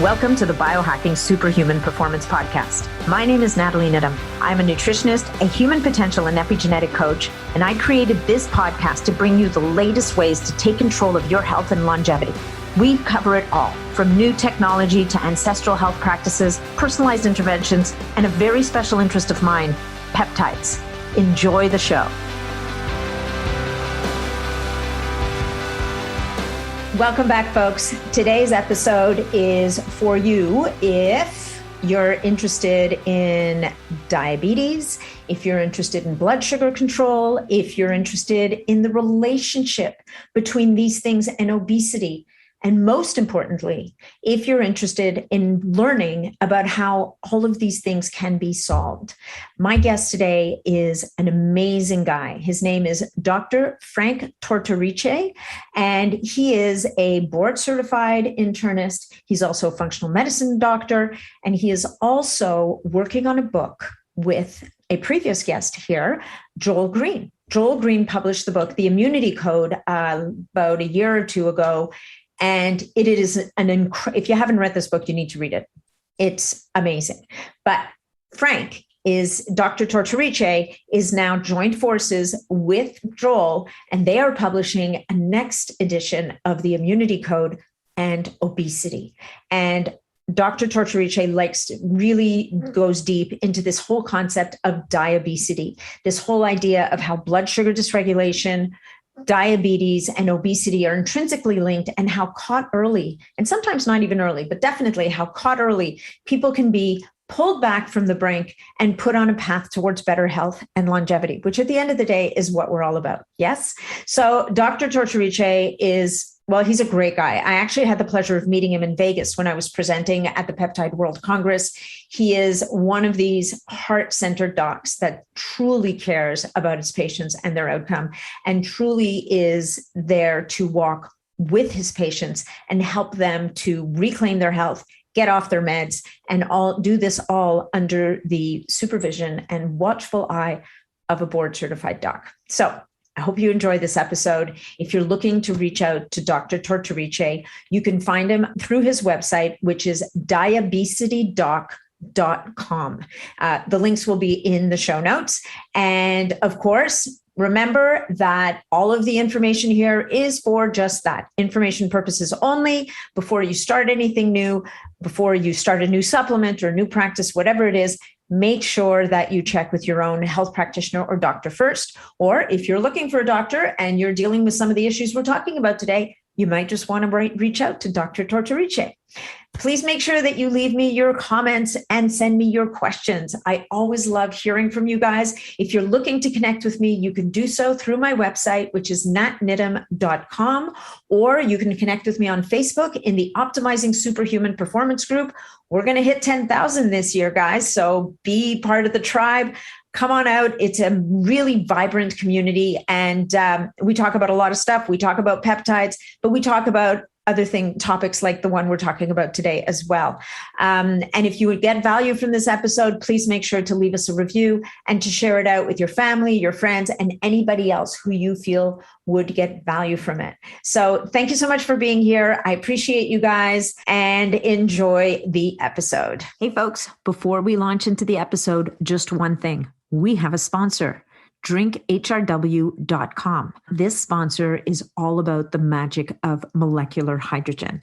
Welcome to the Biohacking Superhuman Performance Podcast. My name is Natalie Nidham. I'm a nutritionist, a human potential and epigenetic coach, and I created this podcast to bring you the latest ways to take control of your health and longevity. We cover it all, from new technology to ancestral health practices, personalized interventions, and a very special interest of mine, peptides. Enjoy the show. Welcome back, folks. Today's episode is for you if you're interested in diabetes, if you're interested in blood sugar control, if you're interested in the relationship between these things and obesity, and most importantly, if you're interested in learning about how all of these things can be solved. My guest today is an amazing guy. His name is Dr. Frank Tortorice, and he is a board-certified internist. He's also a functional medicine doctor, and he is also working on a book with a previous guest here, Joel Green. Joel Green published the book, The Immunity Code, about a year or two ago. And it is if you haven't read this book, you need to read it. It's amazing. But Dr. Tortorice is now joined forces with Joel, and they are publishing a next edition of the Immunity Code and obesity. And Dr. Tortorice really goes deep into this whole concept of diabesity, this whole idea of how blood sugar dysregulation, diabetes and obesity are intrinsically linked, and how caught early, and sometimes not even early, but definitely how caught early, people can be pulled back from the brink and put on a path towards better health and longevity, which at the end of the day is what we're all about. Yes. So Dr. Tortorice he's a great guy. I actually had the pleasure of meeting him in Vegas when I was presenting at the Peptide World Congress. He is one of these heart-centered docs that truly cares about his patients and their outcome, and truly is there to walk with his patients and help them to reclaim their health, get off their meds, and do this all under the supervision and watchful eye of a board-certified doc. So I hope you enjoy this episode. If you're looking to reach out to Dr. Tortorice, you can find him through his website, which is diabesitydoc.com. The links will be in the show notes. And of course, remember that all of the information here is for just that, information purposes only. Before you start anything new, before you start a new supplement or new practice, whatever it is, make sure that you check with your own health practitioner or doctor first. Or if you're looking for a doctor and you're dealing with some of the issues we're talking about today, you might just want to reach out to Dr. Tortorice. Please make sure that you leave me your comments and send me your questions. I always love hearing from you guys. If you're looking to connect with me, you can do so through my website, which is natnidham.com, or you can connect with me on Facebook in the Optimizing Superhuman Performance group. We're going to hit 10,000 this year, guys. So be part of the tribe. Come on out. It's a really vibrant community. And we talk about a lot of stuff. We talk about peptides, but we talk about other topics like the one we're talking about today as well. And if you would get value from this episode, please make sure to leave us a review and to share it out with your family, your friends, and anybody else who you feel would get value from it. So thank you so much for being here. I appreciate you guys, and enjoy the episode. Hey folks, before we launch into the episode, just one thing. We have a sponsor. drinkhrw.com. This sponsor is all about the magic of molecular hydrogen,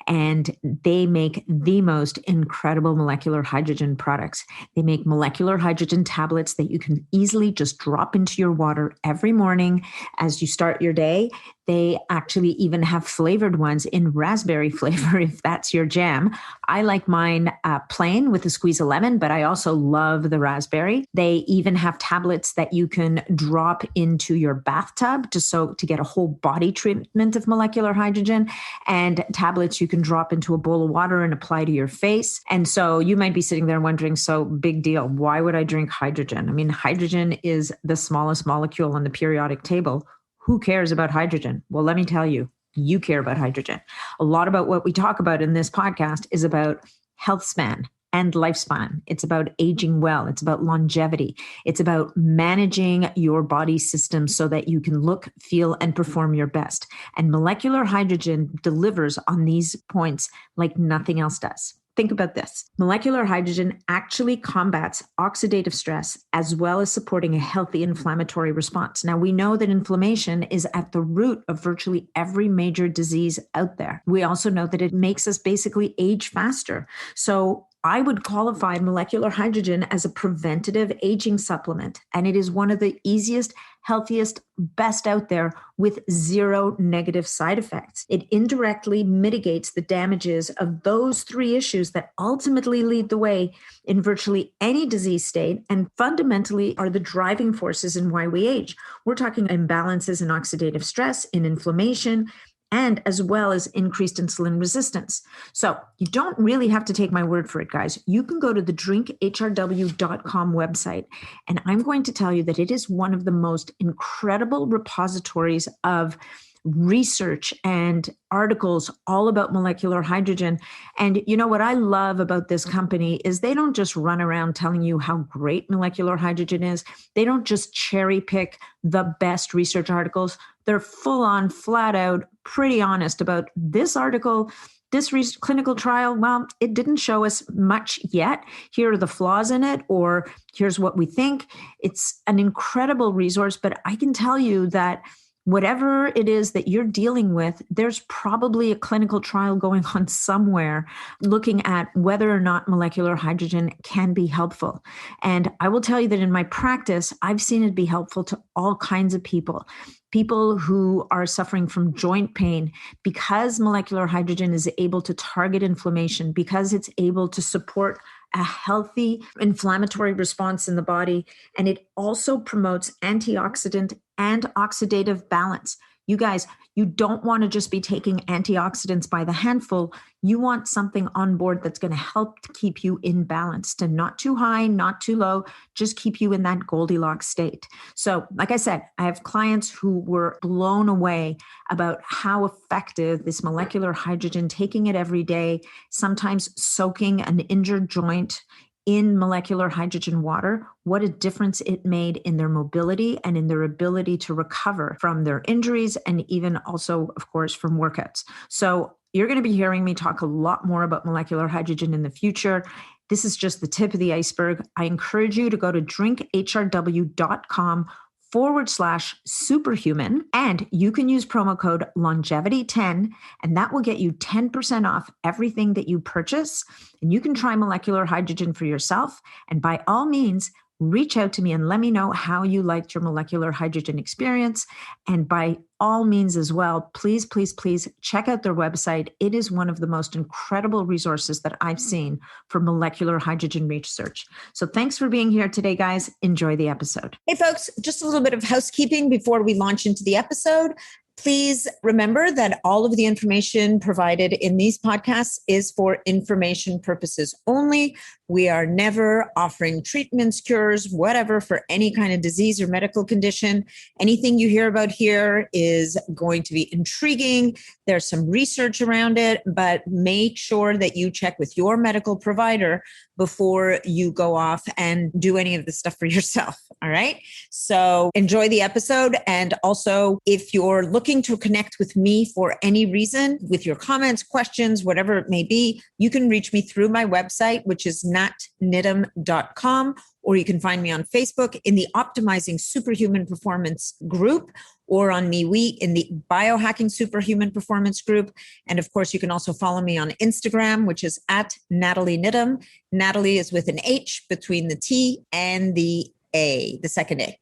and they make the most incredible molecular hydrogen products. They make molecular hydrogen tablets that you can easily just drop into your water every morning as you start your day. They actually even have flavored ones in raspberry flavor, if that's your jam. I like mine plain with a squeeze of lemon, but I also love the raspberry. They even have tablets that you can drop into your bathtub to get a whole body treatment of molecular hydrogen, and tablets you can drop into a bowl of water and apply to your face. And so you might be sitting there wondering, so big deal, why would I drink hydrogen? I mean, hydrogen is the smallest molecule on the periodic table. Who cares about hydrogen? Well, let me tell you, you care about hydrogen. A lot about what we talk about in this podcast is about health span, and lifespan. It's about aging well. It's about longevity. It's about managing your body system so that you can look, feel, and perform your best. And molecular hydrogen delivers on these points like nothing else does. Think about this. Molecular hydrogen actually combats oxidative stress as well as supporting a healthy inflammatory response. Now, we know that inflammation is at the root of virtually every major disease out there. We also know that it makes us basically age faster. So I would qualify molecular hydrogen as a preventative aging supplement, and it is one of the easiest, healthiest, best out there with zero negative side effects. It indirectly mitigates the damages of those three issues that ultimately lead the way in virtually any disease state and fundamentally are the driving forces in why we age. We're talking imbalances in oxidative stress, in inflammation, and as well as increased insulin resistance. So you don't really have to take my word for it, guys. You can go to the drinkhrw.com website, and I'm going to tell you that it is one of the most incredible repositories of research and articles all about molecular hydrogen. And you know what I love about this company is they don't just run around telling you how great molecular hydrogen is. They don't just cherry pick the best research articles. They're full on, flat out, pretty honest about this article. This clinical trial, well, it didn't show us much yet. Here are the flaws in it, or here's what we think. It's an incredible resource, but I can tell you that whatever it is that you're dealing with, there's probably a clinical trial going on somewhere looking at whether or not molecular hydrogen can be helpful. And I will tell you that in my practice, I've seen it be helpful to all kinds of people. People who are suffering from joint pain, because molecular hydrogen is able to target inflammation, because it's able to support a healthy inflammatory response in the body. And it also promotes antioxidant and oxidative balance. You guys, you don't want to just be taking antioxidants by the handful. You want something on board that's going to help to keep you in balance, to not too high, not too low, just keep you in that Goldilocks state. So, like I said, I have clients who were blown away about how effective this molecular hydrogen, taking it every day, sometimes soaking an injured joint in molecular hydrogen water, what a difference it made in their mobility and in their ability to recover from their injuries and even also, of course, from workouts. So you're going to be hearing me talk a lot more about molecular hydrogen in the future. This is just the tip of the iceberg. I encourage you to go to drinkhrw.com/superhuman, and you can use promo code longevity10, and that will get you 10% off everything that you purchase. And you can try molecular hydrogen for yourself. And by all means, reach out to me and let me know how you liked your molecular hydrogen experience. And by all means as well, please, please, please check out their website. It is one of the most incredible resources that I've seen for molecular hydrogen research. So thanks for being here today, guys. Enjoy the episode. Hey, folks, just a little bit of housekeeping before we launch into the episode. Please remember that all of the information provided in these podcasts is for information purposes only. We are never offering treatments, cures, whatever for any kind of disease or medical condition. Anything you hear about here is going to be intriguing. There's some research around it, but make sure that you check with your medical provider before you go off and do any of this stuff for yourself. All right. So enjoy the episode. And also, if you're looking to connect with me for any reason, with your comments, questions, whatever it may be, you can reach me through my website, which is natnidham.com, or you can find me on Facebook in the Optimizing Superhuman Performance group, or on MeWe in the Biohacking Superhuman Performance group. And of course, you can also follow me on Instagram, which is at Natalie Nidham. Natalie is with an H between the T and the A, the second A.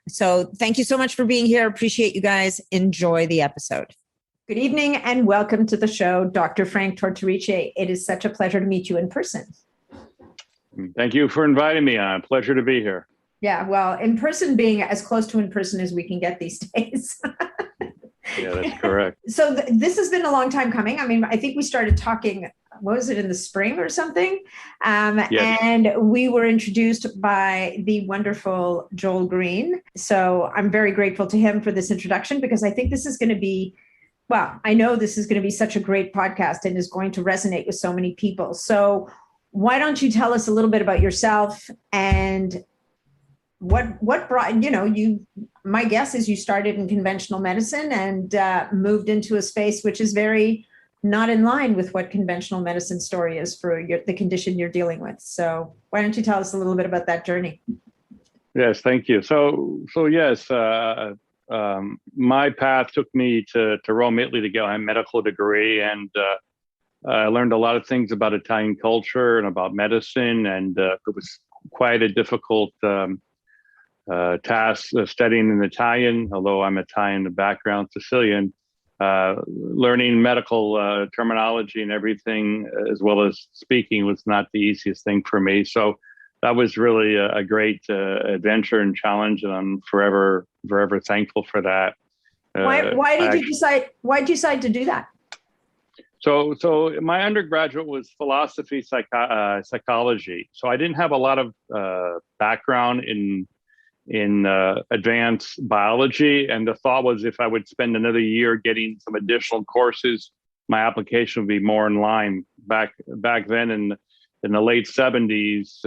So thank you so much for being here. Appreciate you guys. Enjoy the episode. Good evening and welcome to the show, Dr. Frank Tortorice. It is such a pleasure to meet you in person. Thank you for inviting me on. Pleasure to be here. Yeah, well, in person being as close to in person as we can get these days. Yeah, that's correct. So this has been a long time coming. I mean, I think we started talking, what was it, in the spring or something? Yes. And we were introduced by the wonderful Joel Green. So I'm very grateful to him for this introduction, because I think this is going to be, well, I know this is going to be such a great podcast and is going to resonate with so many people. So why don't you tell us a little bit about yourself and what brought, my guess is you started in conventional medicine and moved into a space which is very not in line with what conventional medicine story is for the condition you're dealing with. So why don't you tell us a little bit about that journey? Yes, thank you. So yes, my path took me to Rome, Italy to get my medical degree, and I learned a lot of things about Italian culture and about medicine, and it was quite a difficult task studying in Italian, although I'm Italian background, Sicilian. Learning medical terminology and everything, as well as speaking, was not the easiest thing for me. So that was really a great adventure and challenge, and I'm forever thankful for that. Why did you decide to do that? So my undergraduate was philosophy, psychology. So I didn't have a lot of background in advanced biology, and the thought was if I would spend another year getting some additional courses, my application would be more in line. Back then in the late 70s,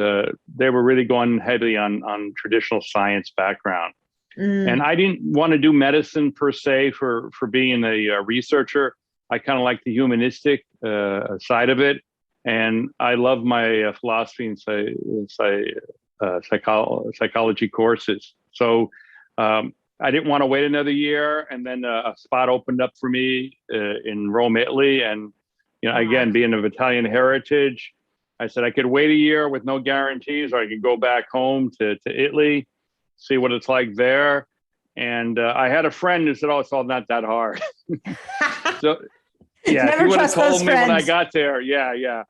they were really going heavily on traditional science background. And I didn't want to do medicine per se for being a researcher. I kind of like the humanistic side of it. And I love my philosophy and psychology courses. So I didn't want to wait another year. And then a spot opened up for me in Rome, Italy. And, again, being of Italian heritage, I said I could wait a year with no guarantees, or I could go back home to Italy, see what it's like there. And I had a friend who said, "Oh, it's all not that hard." So, yeah, if you would have told me when I got there, yeah.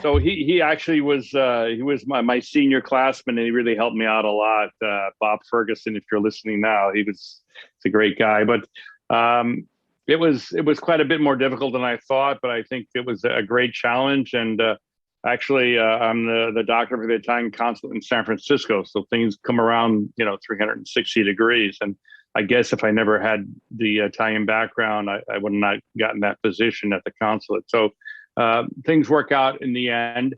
So he actually was he was my senior classman, and he really helped me out a lot. Bob Ferguson, if you're listening now, he's a great guy. But it was quite a bit more difficult than I thought, but I think it was a great challenge. And actually, I'm the doctor for the Italian consulate in San Francisco, so things come around 360 degrees. And I guess if I never had the Italian background, I would not gotten that position at the consulate. So things work out in the end.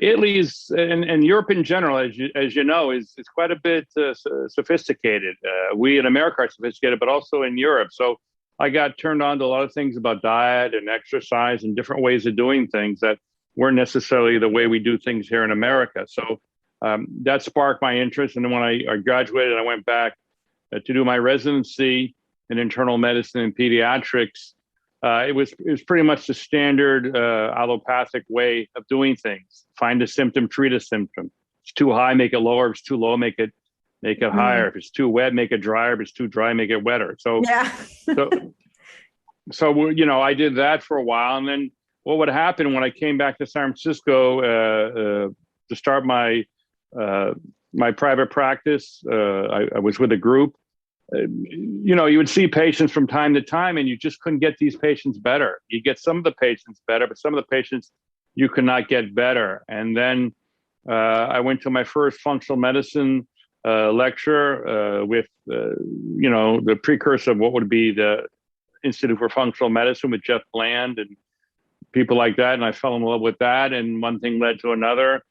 Italy's and Europe in general, as you know, is quite a bit sophisticated. We in America are sophisticated, but also in Europe. So I got turned on to a lot of things about diet and exercise and different ways of doing things that weren't necessarily the way we do things here in America. So that sparked my interest. And then when I graduated, I went back to do my residency in internal medicine and pediatrics. It was pretty much the standard allopathic way of doing things. Find a symptom, treat a symptom. If it's too high, make it lower. If it's too low, make it higher. If it's too wet, make it drier. If it's too dry, make it wetter. So, so I did that for a while. And then what would happen when I came back to San Francisco to start my private practice? I was with a group. You would see patients from time to time, and you just couldn't get these patients better. You get some of the patients better, but some of the patients you could not get better. And then I went to my first functional medicine lecture with, the precursor of what would be the Institute for Functional Medicine with Jeff Bland and people like that. And I fell in love with that. And one thing led to another.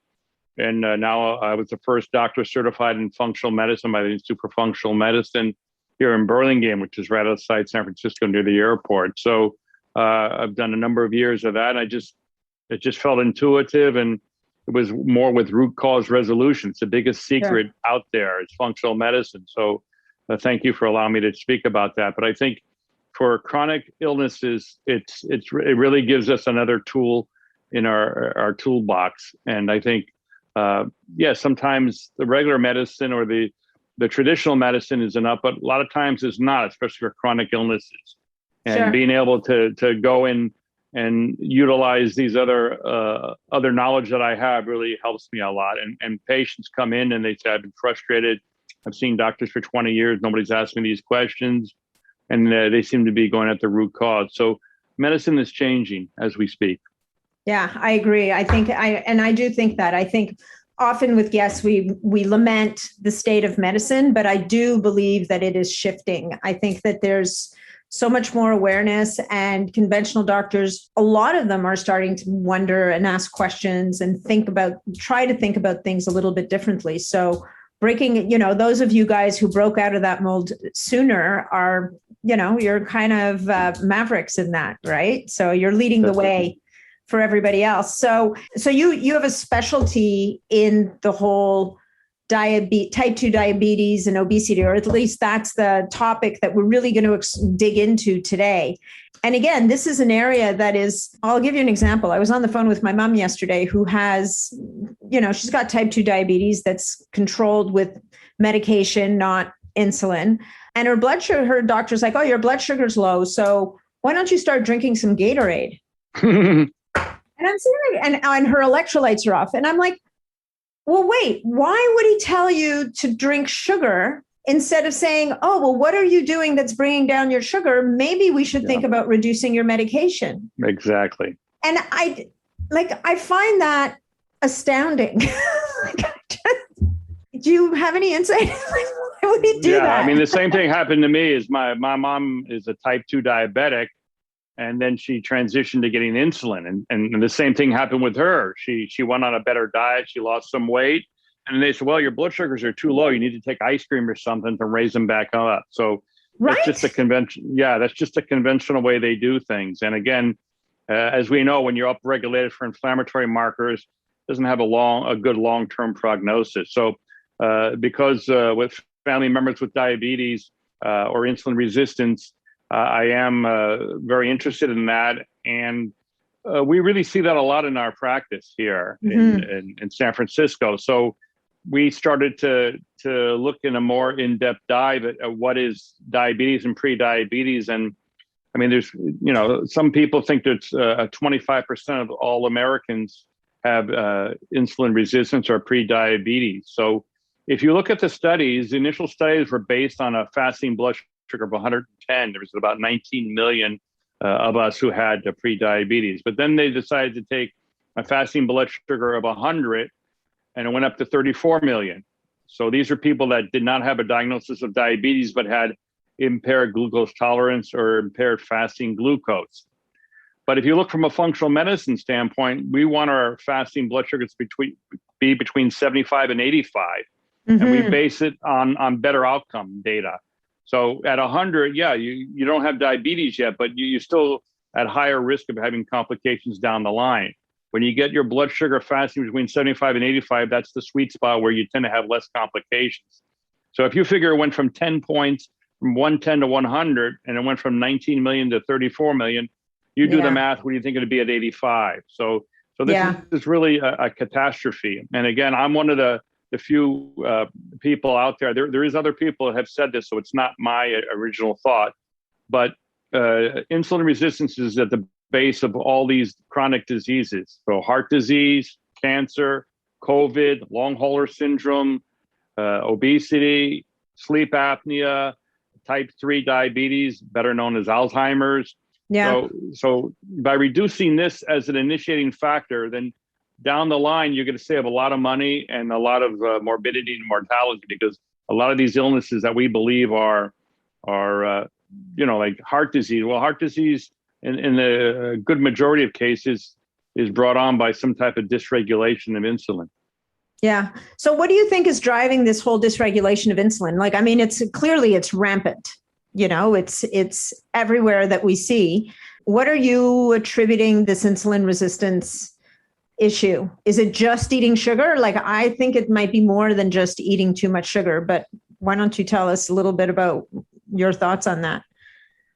And now I was the first doctor certified in functional medicine by the Institute for Functional Medicine here in Burlingame, which is right outside San Francisco near the airport. So I've done a number of years of that. And it just felt intuitive, and it was more with root cause resolution. It's the biggest secret out there. It's functional medicine. So thank you for allowing me to speak about that. But I think for chronic illnesses, it really gives us another tool in our toolbox. And I think, sometimes the regular medicine or the traditional medicine is enough, but a lot of times it's not, especially for chronic illnesses. And being able to go in and utilize these other knowledge that I have really helps me a lot. And patients come in and they say, I've been frustrated. I've seen doctors for 20 years. Nobody's asked me these questions. And they seem to be going at the root cause. So medicine is changing as we speak. Yeah, I agree. I do think that. I think often with guests, we lament the state of medicine, but I do believe that it is shifting. I think that there's so much more awareness, and conventional doctors, a lot of them are starting to wonder and ask questions and try to think about things a little bit differently. So breaking, those of you guys who broke out of that mold sooner are, you're kind of mavericks in that, right? So you're leading the way for everybody else. So you have a specialty in the whole type 2 diabetes and obesity, or at least that's the topic that we're really going to dig into today. And again, this is an area that I'll give you an example. I was on the phone with my mom yesterday who has, she's got type 2 diabetes that's controlled with medication, not insulin. And her doctor's like, oh, your blood sugar's low. So why don't you start drinking some Gatorade? And I'm saying, and her electrolytes are off. And I'm like, well, wait, why would he tell you to drink sugar instead of saying, oh, well, what are you doing that's bringing down your sugar? Maybe we should think about reducing your medication. Exactly. And I find that astounding. Do you have any insight? Why would he do that? I mean, the same thing happened to me. Is my mom is a type 2 diabetic, and then she transitioned to getting insulin. And the same thing happened with her. She went on a better diet. She lost some weight. And they said, well, your blood sugars are too low. You need to take ice cream or something to raise them back up. So that's just a convention. Yeah, that's just a conventional way they do things. And again, as we know, when you're upregulated for inflammatory markers, it doesn't have a good long-term prognosis. So because with family members with diabetes or insulin resistance, I am very interested in that. And we really see that a lot in our practice here in San Francisco. So we started to look in a more in-depth dive at what is diabetes and pre-diabetes. And I mean, there's, some people think that 25% of all Americans have insulin resistance or pre-diabetes. So if you look at the studies, the initial studies were based on a fasting blood sugar of 110. There was about 19 million of us who had pre-diabetes. But then they decided to take a fasting blood sugar of 100, and it went up to 34 million. So these are people that did not have a diagnosis of diabetes, but had impaired glucose tolerance or impaired fasting glucose. But if you look from a functional medicine standpoint, we want our fasting blood sugars be between 75 and 85. And we base it on better outcome data. So at 100, you don't have diabetes yet, but you're still at higher risk of having complications down the line. When you get your blood sugar fasting between 75 and 85, that's the sweet spot where you tend to have less complications. So if you figure it went from 10 points, from 110 to 100, and it went from 19 million to 34 million, you do the math, what do you think it'd be at 85? So this is really a catastrophe. And again, I'm one of the few people out there. There is other people that have said this, so it's not my original thought. But insulin resistance is at the base of all these chronic diseases. So heart disease, cancer, COVID, long hauler syndrome, obesity, sleep apnea, type 3 diabetes, better known as Alzheimer's. Yeah. So by reducing this as an initiating factor, then down the line, you're going to save a lot of money and a lot of morbidity and mortality, because a lot of these illnesses that we believe are like heart disease. Well, heart disease in the good majority of cases is brought on by some type of dysregulation of insulin. Yeah. So what do you think is driving this whole dysregulation of insulin? Like, I mean, it's rampant, it's everywhere that we see. What are you attributing this insulin resistance issue? Is it just eating sugar? Like, I think it might be more than just eating too much sugar, but why don't you tell us a little bit about your thoughts on that?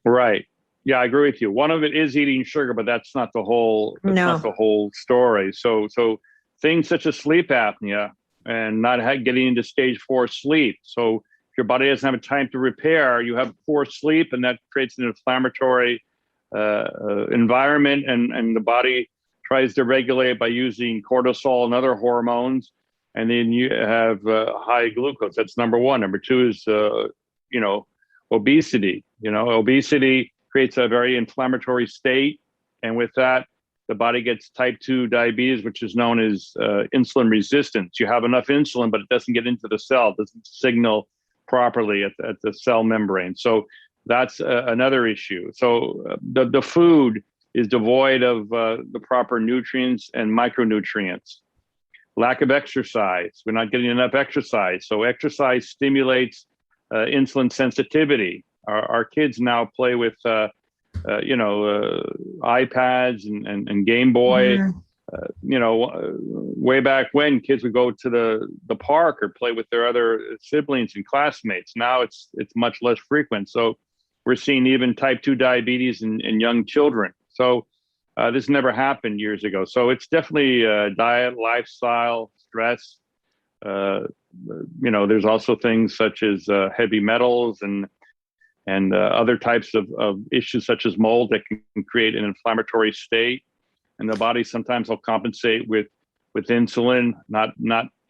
Right. Yeah, I agree with you. One of it is eating sugar, but that's not the whole story. So things such as sleep apnea and not getting into stage 4 sleep. So if your body doesn't have time to repair, you have poor sleep, and that creates an inflammatory environment, and the body tries to regulate by using cortisol and other hormones, and then you have high glucose. That's number one. Number two is obesity. Obesity creates a very inflammatory state, and with that, the body gets type 2 diabetes, which is known as insulin resistance. You have enough insulin, but it doesn't get into the cell, it doesn't signal properly at the cell membrane. So That's another issue. So the food is devoid of the proper nutrients and micronutrients. Lack of exercise. We're not getting enough exercise. So exercise stimulates insulin sensitivity. Our kids now play with, iPads and Game Boy. Way back when kids would go to the park or play with their other siblings and classmates. Now it's much less frequent. So we're seeing even type 2 diabetes in young children. So this never happened years ago. So it's definitely diet, lifestyle, stress. There's also things such as heavy metals and other types of issues such as mold that can create an inflammatory state. And the body sometimes will compensate with insulin, not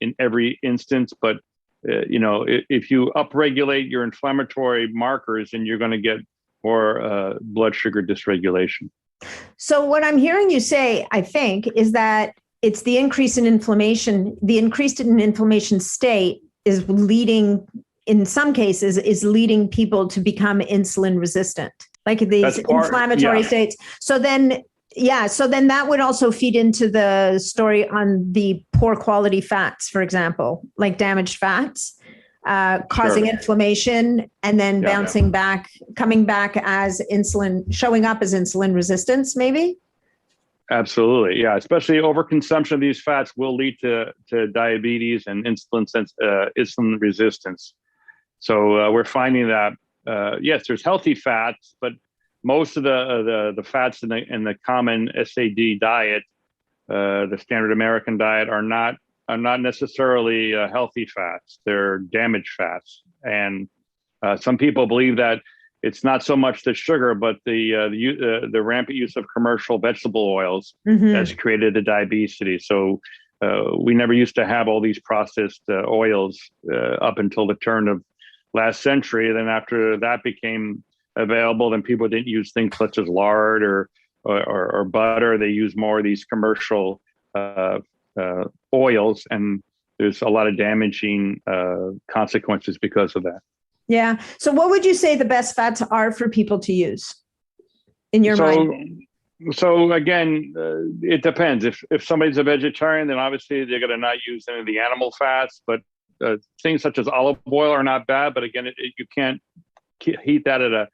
in every instance, but if you upregulate your inflammatory markers, then you're going to get more blood sugar dysregulation. So what I'm hearing you say, I think, is that it's the increase in inflammation, the increased in inflammation state is leading, in some cases, is leading people to become insulin resistant, like these inflammatory states. So then that would also feed into the story on the poor quality fats, for example, like damaged fats, causing inflammation and then bouncing back, coming back as insulin, showing up as insulin resistance, maybe? Absolutely. Yeah. Especially overconsumption of these fats will lead to diabetes and insulin resistance. So we're finding that, yes, there's healthy fats, but most of the fats in the common SAD diet, the standard American diet, are not necessarily healthy fats. They're damaged fats, and some people believe that it's not so much the sugar, but the rampant use of commercial vegetable oils that's created the diabesity. So we never used to have all these processed oils up until the turn of last century. Then after that became available, then people didn't use things such as lard or butter. They use more of these commercial oils, and there's a lot of damaging consequences because of that. Yeah. So what would you say the best fats are for people to use in your mind? So again, it depends. If somebody's a vegetarian, then obviously they're going to not use any of the animal fats, but things such as olive oil are not bad. But again, you can't heat that at a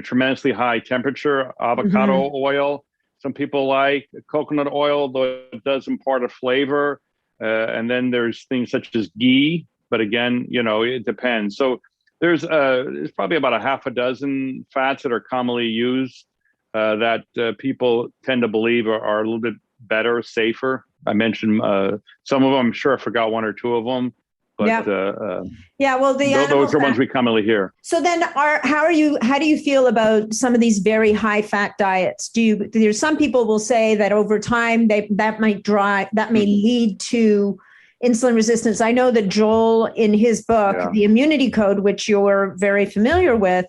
tremendously high temperature. Avocado oil, some people like coconut oil, though it does impart a flavor. And then there's things such as ghee, but again, it depends. So there's probably about a half a dozen fats that are commonly used that people tend to believe are a little bit better, safer. I mentioned some of them. I'm sure I forgot one or two of them. But well, those are ones we commonly hear. So then, how do you feel about some of these very high fat diets? There's some people will say that over time that may lead to insulin resistance. I know that Joel, in his book, The Immunity Code, which you're very familiar with,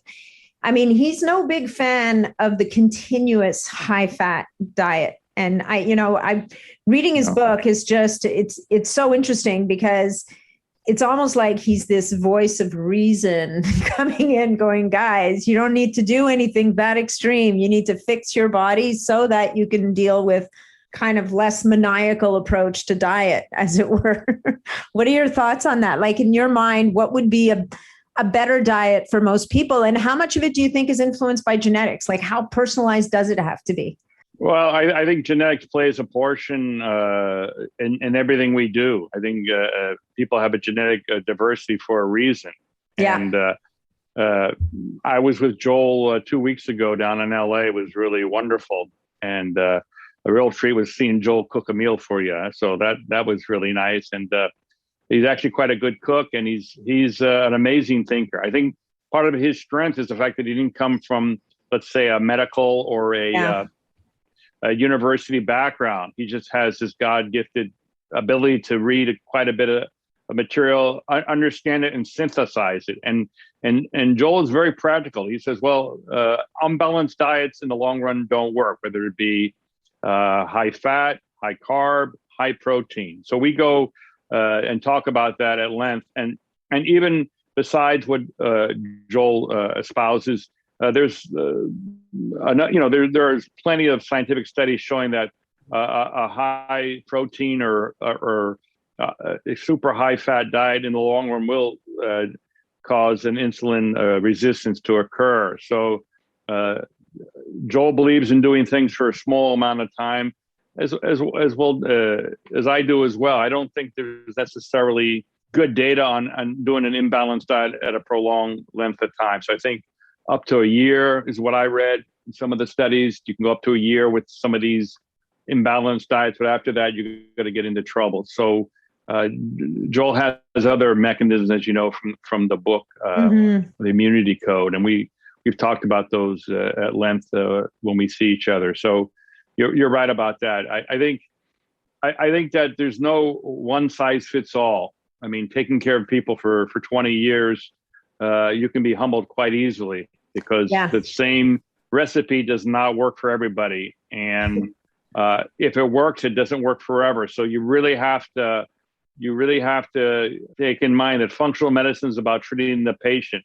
I mean, he's no big fan of the continuous high fat diet. And I reading his book is just, it's so interesting because it's almost like he's this voice of reason coming in going, guys, you don't need to do anything that extreme. You need to fix your body so that you can deal with kind of less maniacal approach to diet, as it were. What are your thoughts on that? Like, in your mind, what would be a better diet for most people? And how much of it do you think is influenced by genetics? Like, how personalized does it have to be? Well, I think genetics plays a portion in everything we do. I think people have a genetic diversity for a reason. Yeah. And I was with Joel 2 weeks ago down in LA. It was really wonderful. And a real treat was seeing Joel cook a meal for you. So that was really nice. And he's actually quite a good cook, and he's an amazing thinker. I think part of his strength is the fact that he didn't come from, let's say, a medical or a university background. He just has this God-gifted ability to read quite a bit of material, understand it, and synthesize it. And Joel is very practical. He says, well, unbalanced diets in the long run don't work, whether it be high fat, high carb, high protein. So we go and talk about that at length. And even besides what Joel espouses, there's plenty of scientific studies showing that a high protein or a super high fat diet in the long run will cause an insulin resistance to occur. So Joel believes in doing things for a small amount of time, as well as I do as well. I don't think there's necessarily good data on doing an imbalanced diet at a prolonged length of time. So I think up to a year is what I read in some of the studies. You can go up to a year with some of these imbalanced diets, but after that, you're going to get into trouble. So Joel has other mechanisms, as you know, from the book, the Immunity Code, and we've talked about those at length when we see each other. So you're right about that. I think that there's no one size fits all. I mean, taking care of people for 20 years, you can be humbled quite easily because the same recipe does not work for everybody. And if it works, it doesn't work forever. So you really have to take in mind that functional medicine is about treating the patient.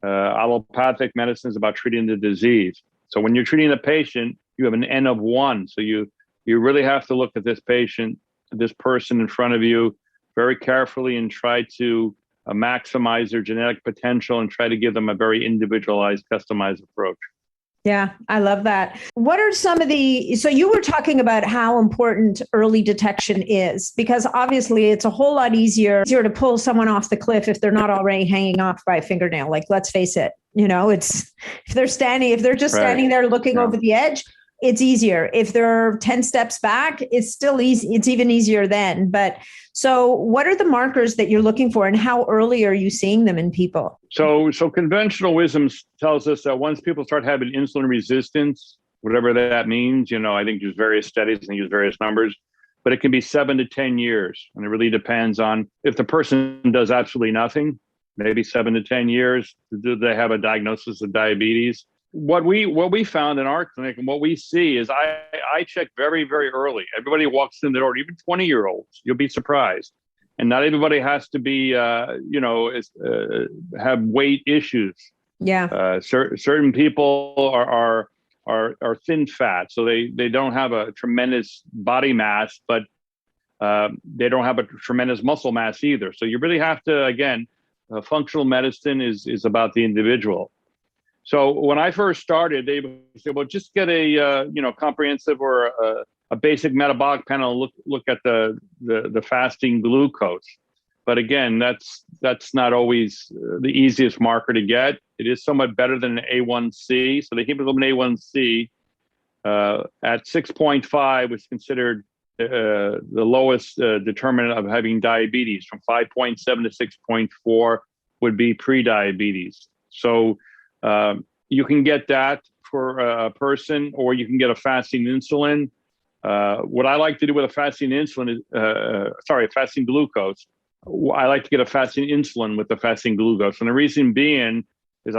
Allopathic medicine is about treating the disease. So when you're treating the patient, you have an N of 1. So you really have to look at this patient, this person in front of you very carefully and try to maximize their genetic potential and try to give them a very individualized, customized approach. Yeah, I love that. What are some of so you were talking about how important early detection is, because obviously it's a whole lot easier to pull someone off the cliff if they're not already hanging off by a fingernail. Like, let's face it, it's if they're just standing there looking over the edge, it's easier. If they're 10 steps back, it's still easy. It's even easier then. But so what are the markers that you're looking for and how early are you seeing them in people? So conventional wisdom tells us that once people start having insulin resistance, whatever that means, I think there's various studies and use various numbers, but it can be 7 to 10 years. And it really depends on if the person does absolutely nothing, maybe 7 to 10 years. Do they have a diagnosis of diabetes? What we found in our clinic and what we see is I check very, very early. Everybody walks in the door, even 20-year-olds. You'll be surprised. And not everybody has to be, have weight issues. Yeah. Certain people are thin fat, so they don't have a tremendous body mass, but they don't have a tremendous muscle mass either. So you really have to, again, functional medicine is about the individual. So when I first started, they would say, well, just get a comprehensive or a basic metabolic panel, look at the fasting glucose. But again, that's not always the easiest marker to get. It is somewhat better than an A1C. So the hemoglobin A1C at 6.5 was considered the lowest determinant of having diabetes. From 5.7 to 6.4 would be pre-diabetes. So you can get that for a person, or you can get a fasting insulin. What I like to do with a fasting insulin is, fasting glucose. I like to get a fasting insulin with the fasting glucose. And the reason being is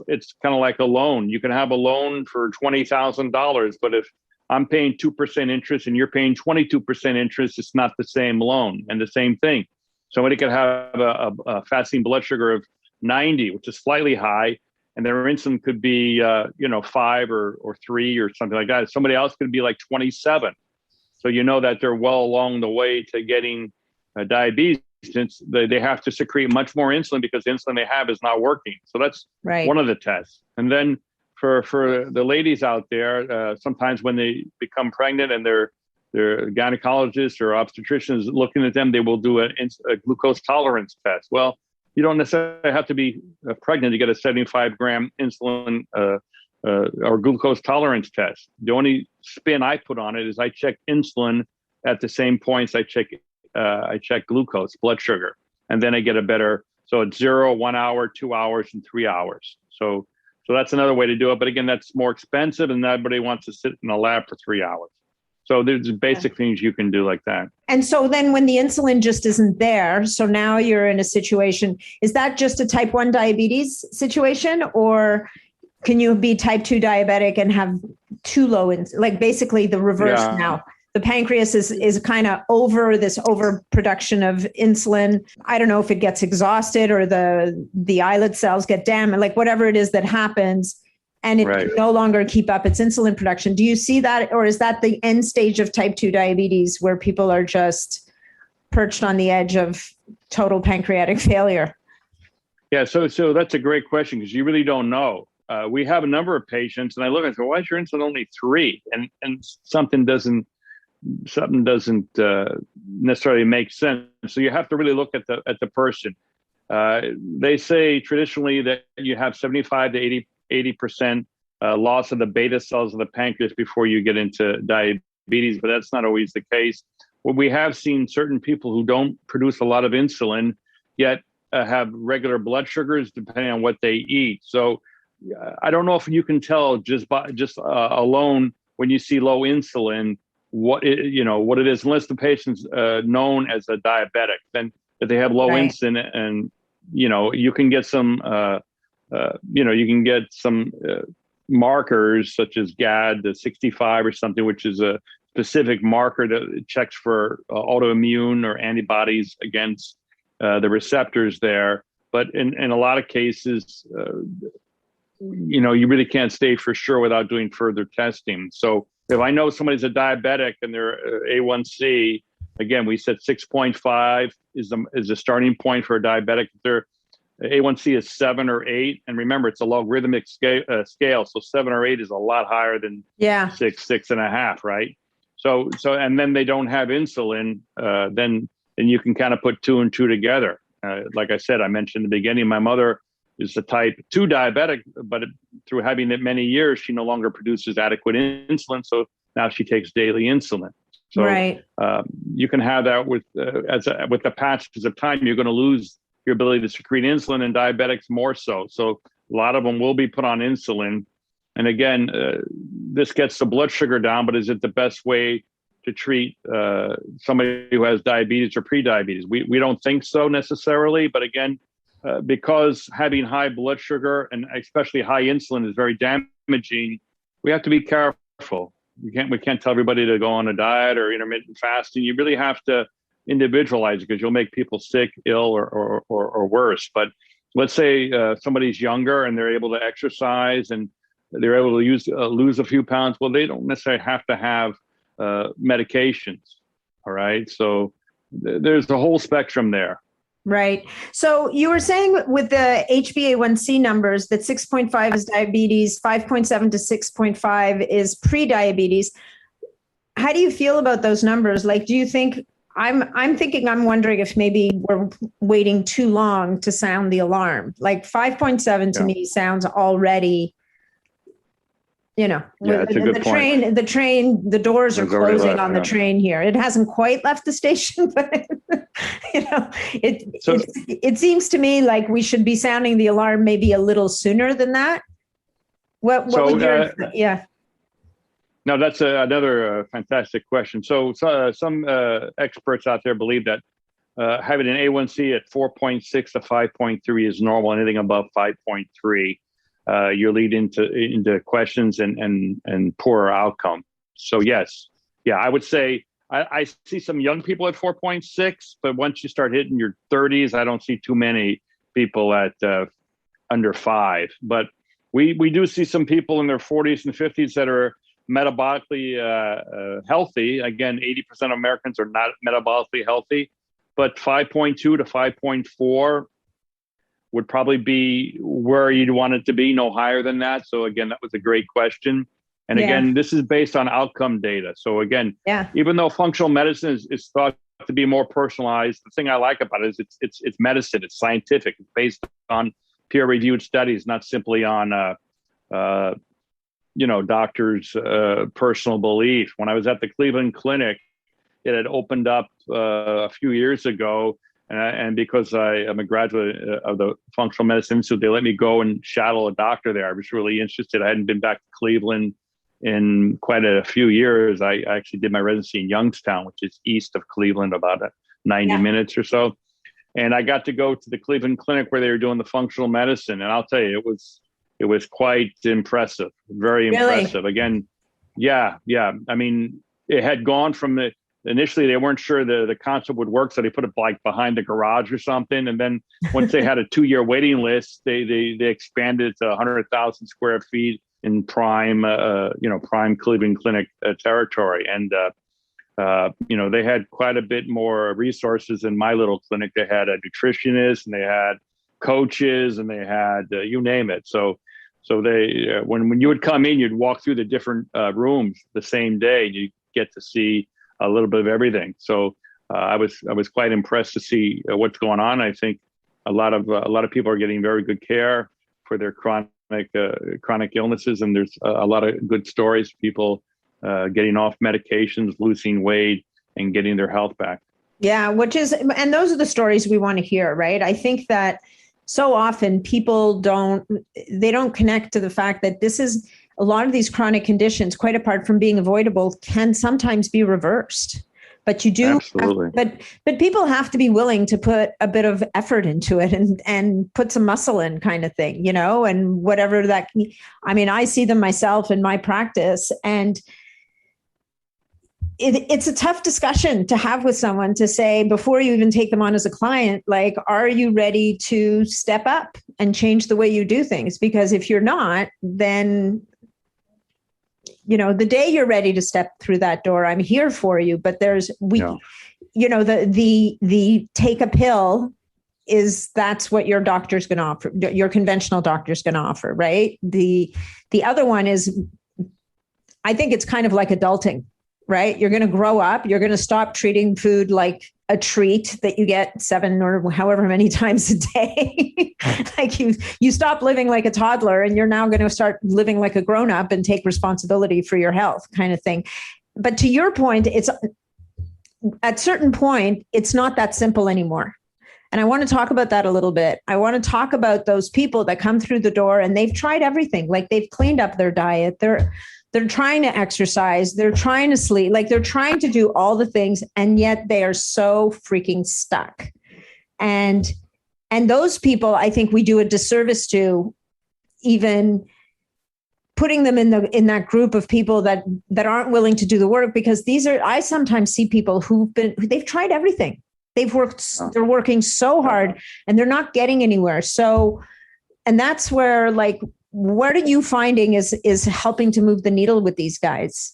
it's kind of like a loan. You can have a loan for $20,000, but if I'm paying 2% interest and you're paying 22% interest, it's not the same loan. And the same thing. Somebody could have a fasting blood sugar of 90, which is slightly high, and their insulin could be 5 or 3 or something like that. Somebody else could be like 27. So you know that they're well along the way to getting diabetes, since they have to secrete much more insulin because the insulin they have is not working. So that's one of the tests. And then for the ladies out there, sometimes when they become pregnant and their gynecologist or obstetrician is looking at them, they will do a glucose tolerance test. Well, you don't necessarily have to be pregnant to get a 75-gram insulin or glucose tolerance test. The only spin I put on it is I check insulin at the same points I check glucose, blood sugar, and then I get a better. So it's 0, 1 hour, 2 hours, and 3 hours. So that's another way to do it. But again, that's more expensive, and everybody wants to sit in a lab for 3 hours. So there's basic things you can do like that. And so then when the insulin just isn't there, so now you're in a situation, is that just a type 1 diabetes situation, or can you be type 2 diabetic and have too low, like basically the reverse now? The pancreas is kind of over this overproduction of insulin. I don't know if it gets exhausted or the islet cells get damaged, like whatever it is that happens. and it Right. can no longer keep up its insulin production. Do you see that, or is that the end stage of type 2 diabetes where people are just perched on the edge of total pancreatic failure? Yeah, so that's a great question because you really don't know. We have a number of patients, and I look and say, "Why is your insulin only 3?" And something doesn't necessarily make sense. So you have to really look at the person. They say traditionally that you have 75 to 80% loss of the beta cells of the pancreas before you get into diabetes, but that's not always the case. Well, we have seen certain people who don't produce a lot of insulin, yet have regular blood sugars depending on what they eat. So I don't know if you can tell just alone when you see low insulin what it is, unless the patient's known as a diabetic. Then if they have low insulin, and you can get some markers such as GAD, the 65 or something, which is a specific marker that checks for autoimmune or antibodies against the receptors there. But in a lot of cases, you really can't say for sure without doing further testing. So if I know somebody's a diabetic and their A1C, again, we said 6.5 is the starting point for a diabetic. If their A1C is 7 or 8, and remember, it's a logarithmic scale, so 7 or 8 is a lot higher than 6.5, right? So and then they don't have insulin, then you can kind of put 2 and 2 together. Like I said, I mentioned in the beginning, my mother is a type 2 diabetic, but through having it many years, she no longer produces adequate insulin. So now she takes daily insulin. So you can have that with the passage of time, you're going to lose your ability to secrete insulin, and diabetics more so. So a lot of them will be put on insulin. And again, this gets the blood sugar down, but is it the best way to treat somebody who has diabetes or pre-diabetes? We don't think so necessarily, but again, because having high blood sugar and especially high insulin is very damaging, we have to be careful. We can't tell everybody to go on a diet or intermittent fasting. You really have to individualize it because you'll make people sick, ill, or worse. But let's say somebody's younger and they're able to exercise and they're able to lose a few pounds. Well, they don't necessarily have to have medications. All right. So there's a whole spectrum there. Right. So you were saying with the HbA1c numbers that 6.5 is diabetes, 5.7 to 6.5 is pre-diabetes. How do you feel about those numbers? Like, do you think I'm wondering if maybe we're waiting too long to sound the alarm. Like 5.7 to me sounds already, it's a good point. The doors are closing on the train here. It hasn't quite left the station, but it seems to me like we should be sounding the alarm maybe a little sooner than that. What would your No, that's another fantastic question. So some experts out there believe that having an A1C at 4.6 to 5.3 is normal. Anything above 5.3, you lead into questions and poorer outcome. So yes, I would say I see some young people at 4.6, but once you start hitting your 30s, I don't see too many people at under 5. But we do see some people in their 40s and 50s that are metabolically healthy. Again, 80% of Americans are not metabolically healthy, but 5.2 to 5.4 would probably be where you'd want it to be, no higher than that. So again, that was a great question. And again, this is based on outcome data. So again, even though functional medicine is thought to be more personalized, the thing I like about it is it's medicine, it's scientific, it's based on peer-reviewed studies, not simply on doctors' personal belief. When I was at the Cleveland Clinic, it had opened up a few years ago. And because I am a graduate of the Functional Medicine Institute, they let me go and shadow a doctor there. I was really interested. I hadn't been back to Cleveland in quite a few years. I actually did my residency in Youngstown, which is east of Cleveland, about 90 minutes or so. And I got to go to the Cleveland Clinic where they were doing the functional medicine. And I'll tell you, it was quite impressive, very impressive. Again, I mean, it had gone from initially they weren't sure the concept would work, so they put it like behind the garage or something. And then once they had a 2-year waiting list, they expanded it to 100,000 square feet prime, prime Cleveland Clinic territory. And, they had quite a bit more resources in my little clinic. They had a nutritionist, and they had coaches, and they had, you name it. So they, when you would come in, you'd walk through the different rooms the same day. You get to see a little bit of everything. So I was quite impressed to see what's going on. I think a lot of people are getting very good care for their chronic illnesses, and there's a lot of good stories. People getting off medications, losing weight, and getting their health back. Yeah, and those are the stories we want to hear, right? I think that so often people don't connect to the fact that this is a lot of these chronic conditions, quite apart from being avoidable, can sometimes be reversed. But you do, absolutely. But people have to be willing to put a bit of effort into it and put some muscle in, kind of thing, and whatever that. I mean, I see them myself in my practice, and it's a tough discussion to have with someone, to say, before you even take them on as a client, like, are you ready to step up and change the way you do things? Because if you're not, then, the day you're ready to step through that door, I'm here for you. But the take a pill that's what your doctor's going to offer, your conventional doctor's going to offer, right? The other one is, I think it's kind of like adulting. Right? You're going to grow up. You're going to stop treating food like a treat that you get 7 or however many times a day. Like you stop living like a toddler, and you're now going to start living like a grown up and take responsibility for your health, kind of thing. But to your point, it's at certain point, it's not that simple anymore. And I want to talk about that a little bit. I want to talk about those people that come through the door and they've tried everything. Like, they've cleaned up their diet. They're trying to exercise. They're trying to sleep. Like, they're trying to do all the things, and yet they are so freaking stuck. And those people, I think we do a disservice to, even putting them in that group of people that aren't willing to do the work, because I sometimes see people they've tried everything. They're working so hard, and they're not getting anywhere. So, and that's where, like, what are you finding is helping to move the needle with these guys,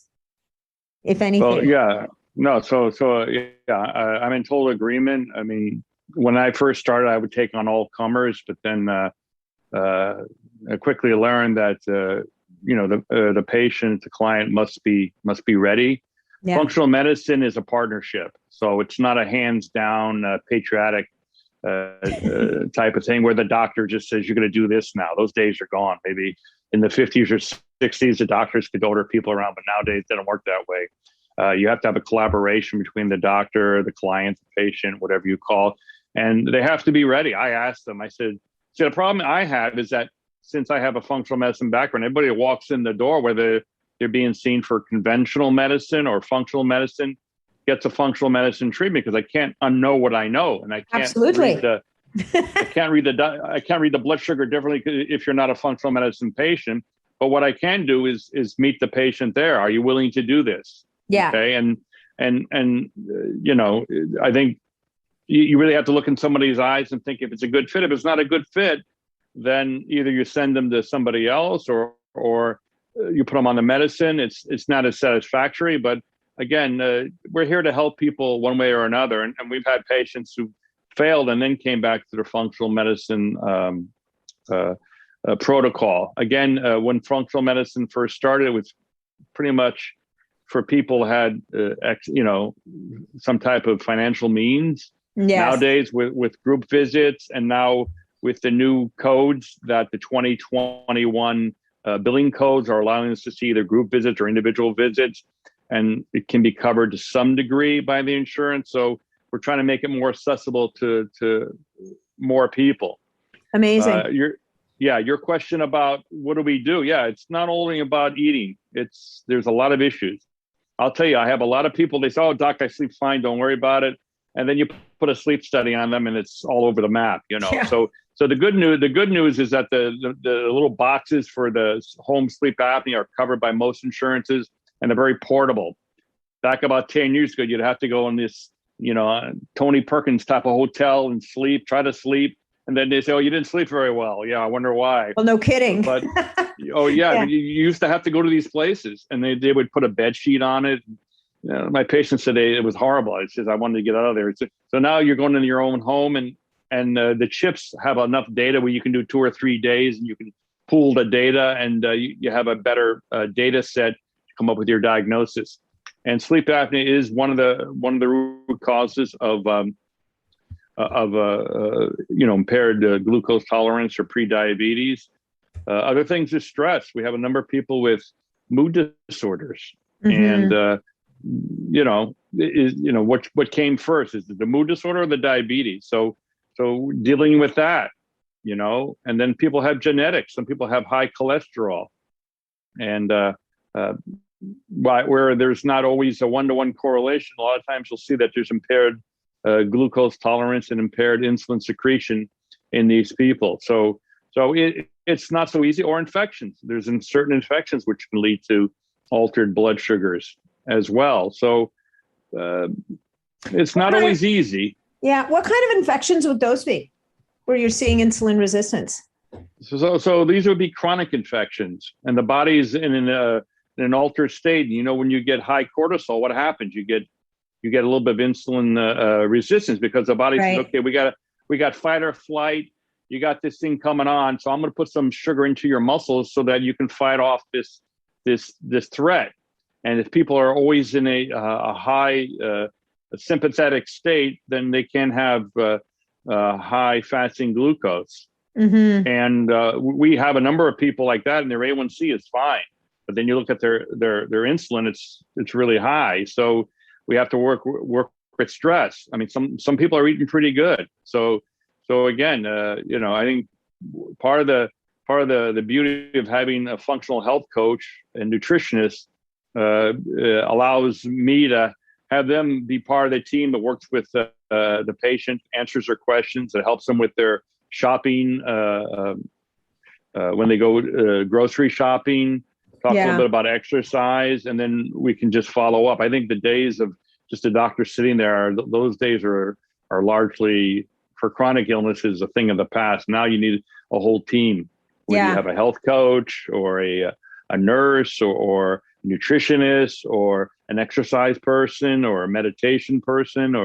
if anything? Well, yeah, no. So I'm in total agreement. I mean, when I first started, I would take on all comers, but then I quickly learned that the patient, the client must be ready. Yeah. Functional medicine is a partnership, so it's not a hands down patriotic type of thing where the doctor just says, you're going to do this now. Those days are gone. Maybe in the 50s or 60s, the doctors could order people around, but nowadays it doesn't work that way. You have to have a collaboration between the doctor, the client, the patient, whatever you call, and they have to be ready. I asked them, I said, the problem I have is that since I have a functional medicine background, everybody that walks in the door, whether they're being seen for conventional medicine or functional medicine, gets a functional medicine treatment, because I can't unknow what I know, and I can't absolutely. I can't read the blood sugar differently if you're not a functional medicine patient. But what I can do is meet the patient there. Are you willing to do this? Yeah. Okay. And I think you really have to look in somebody's eyes and think if it's a good fit. If it's not a good fit, then either you send them to somebody else or you put them on the medicine. It's not as satisfactory, but again, we're here to help people one way or another. And we've had patients who failed and then came back to their functional medicine protocol. Again, when functional medicine first started, it was pretty much for people who had, some type of financial means. Yes. Nowadays, with group visits, and now with the new codes that the 2021 billing codes are allowing us to see either group visits or individual visits, and it can be covered to some degree by the insurance. So we're trying to make it more accessible to more people. Amazing. Your question about what do we do? Yeah, it's not only about eating. There's a lot of issues. I'll tell you, I have a lot of people, they say, oh, doc, I sleep fine, don't worry about it. And then you put a sleep study on them and it's all over the map, Yeah. So the good news is that the little boxes for the home sleep apnea are covered by most insurances, and they're very portable. Back about 10 years ago, you'd have to go in this, Tony Perkins type of hotel and try to sleep. And then they say, oh, you didn't sleep very well. Yeah, I wonder why. Well, no kidding. But, oh, yeah, Yeah. you used to have to go to these places, and they would put a bed sheet on it. My patient said it was horrible. It says, I wanted to get out of there. So now you're going into your own home, and the chips have enough data where you can do 2 or 3 days, and you can pool the data, and you have a better data set to come up with your diagnosis. And sleep apnea is one of the root causes of impaired glucose tolerance or prediabetes. Other things is stress. We have a number of people with mood disorders, and what came first, is it the mood disorder or the diabetes? So dealing with that, and then people have genetics. Some people have high cholesterol, and where there's not always a one-to-one correlation. A lot of times you'll see that there's impaired glucose tolerance and impaired insulin secretion in these people. So it's not so easy. Or infections. There's certain infections which can lead to altered blood sugars as well. So it's not always easy. Yeah. What kind of infections would those be where you're seeing insulin resistance? So these would be chronic infections, and the body's in an altered state. When you get high cortisol, what happens? You get a little bit of insulin resistance, because the body says, okay, we got fight or flight. You got this thing coming on, so I'm going to put some sugar into your muscles so that you can fight off this threat. And if people are always in a high sympathetic state, then they can have high fasting glucose. Mm-hmm. And we have a number of people like that, and their A1C is fine. But then you look at their insulin, it's really high. So we have to work with stress. I mean, some people are eating pretty good. So again, I think part of the beauty of having a functional health coach and nutritionist allows me to have them be part of the team that works with the patient, answers their questions, that helps them with their shopping when they go grocery shopping. Talk a little bit about exercise, and then we can just follow up. I think the days of just a doctor sitting there, those days are largely, for chronic illnesses, a thing of the past. Now you need a whole team. Where you have a health coach or a nurse or nutritionist or an exercise person or a meditation person,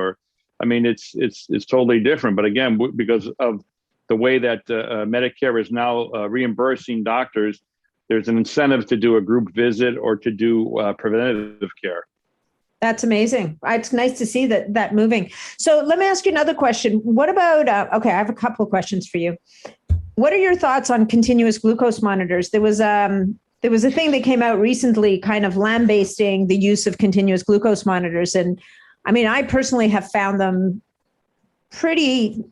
it's totally different. But again, because of the way that Medicare is now reimbursing doctors, there's an incentive to do a group visit or to do preventative care. That's amazing. It's nice to see that moving. So let me ask you another question. What about, I have a couple of questions for you. What are your thoughts on continuous glucose monitors? There was a thing that came out recently kind of lambasting the use of continuous glucose monitors. And I mean, I personally have found them pretty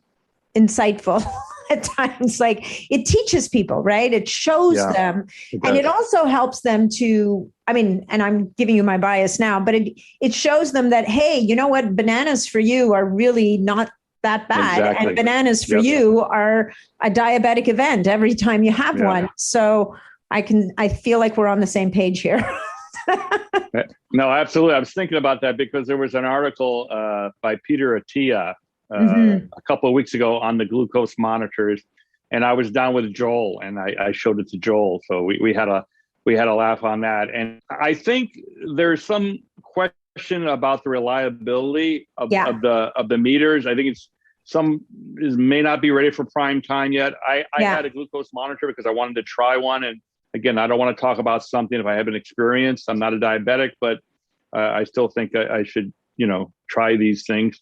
insightful at times. Like, it teaches people, right? It shows them, and it also helps them to, and I'm giving you my bias now, but it shows them that, hey, you know what? Bananas for you are really not that bad. Exactly. And bananas for you are a diabetic event every time you have one. So I feel like we're on the same page here. No, absolutely. I was thinking about that because there was an article by Peter Attia a couple of weeks ago on the glucose monitors, and I was down with Joel, and I showed it to Joel. So we had a laugh on that. And I think there's some question about the reliability of the meters. I think may not be ready for prime time yet. I had a glucose monitor because I wanted to try one. And again, I don't want to talk about something if I haven't experienced. I'm not a diabetic, but I still think I should, try these things.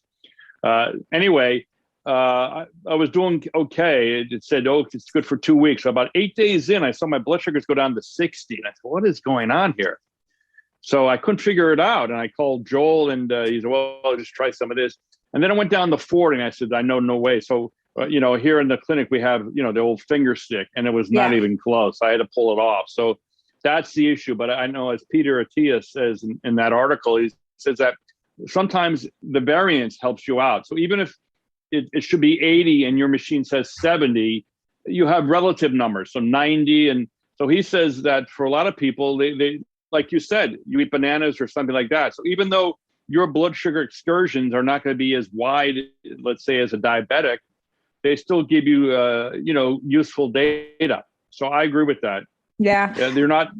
Anyway, I was doing okay. It said, it's good for 2 weeks. So about 8 days in, I saw my blood sugars go down to 60. And I said, what is going on here? So I couldn't figure it out. And I called Joel, and he said, well, I'll just try some of this. And then I went down to 40, and I said, I know, no way. So, here in the clinic, we have, the old finger stick, and it was not even close. I had to pull it off. So that's the issue. But I know, as Peter Attia says in that article, he says that sometimes the variance helps you out. So even if it should be 80 and your machine says 70, you have relative numbers, so 90. And so he says that for a lot of people, they like you said, you eat bananas or something like that. So even though your blood sugar excursions are not going to be as wide, let's say, as a diabetic, they still give you, useful data. So I agree with that. Yeah. They're not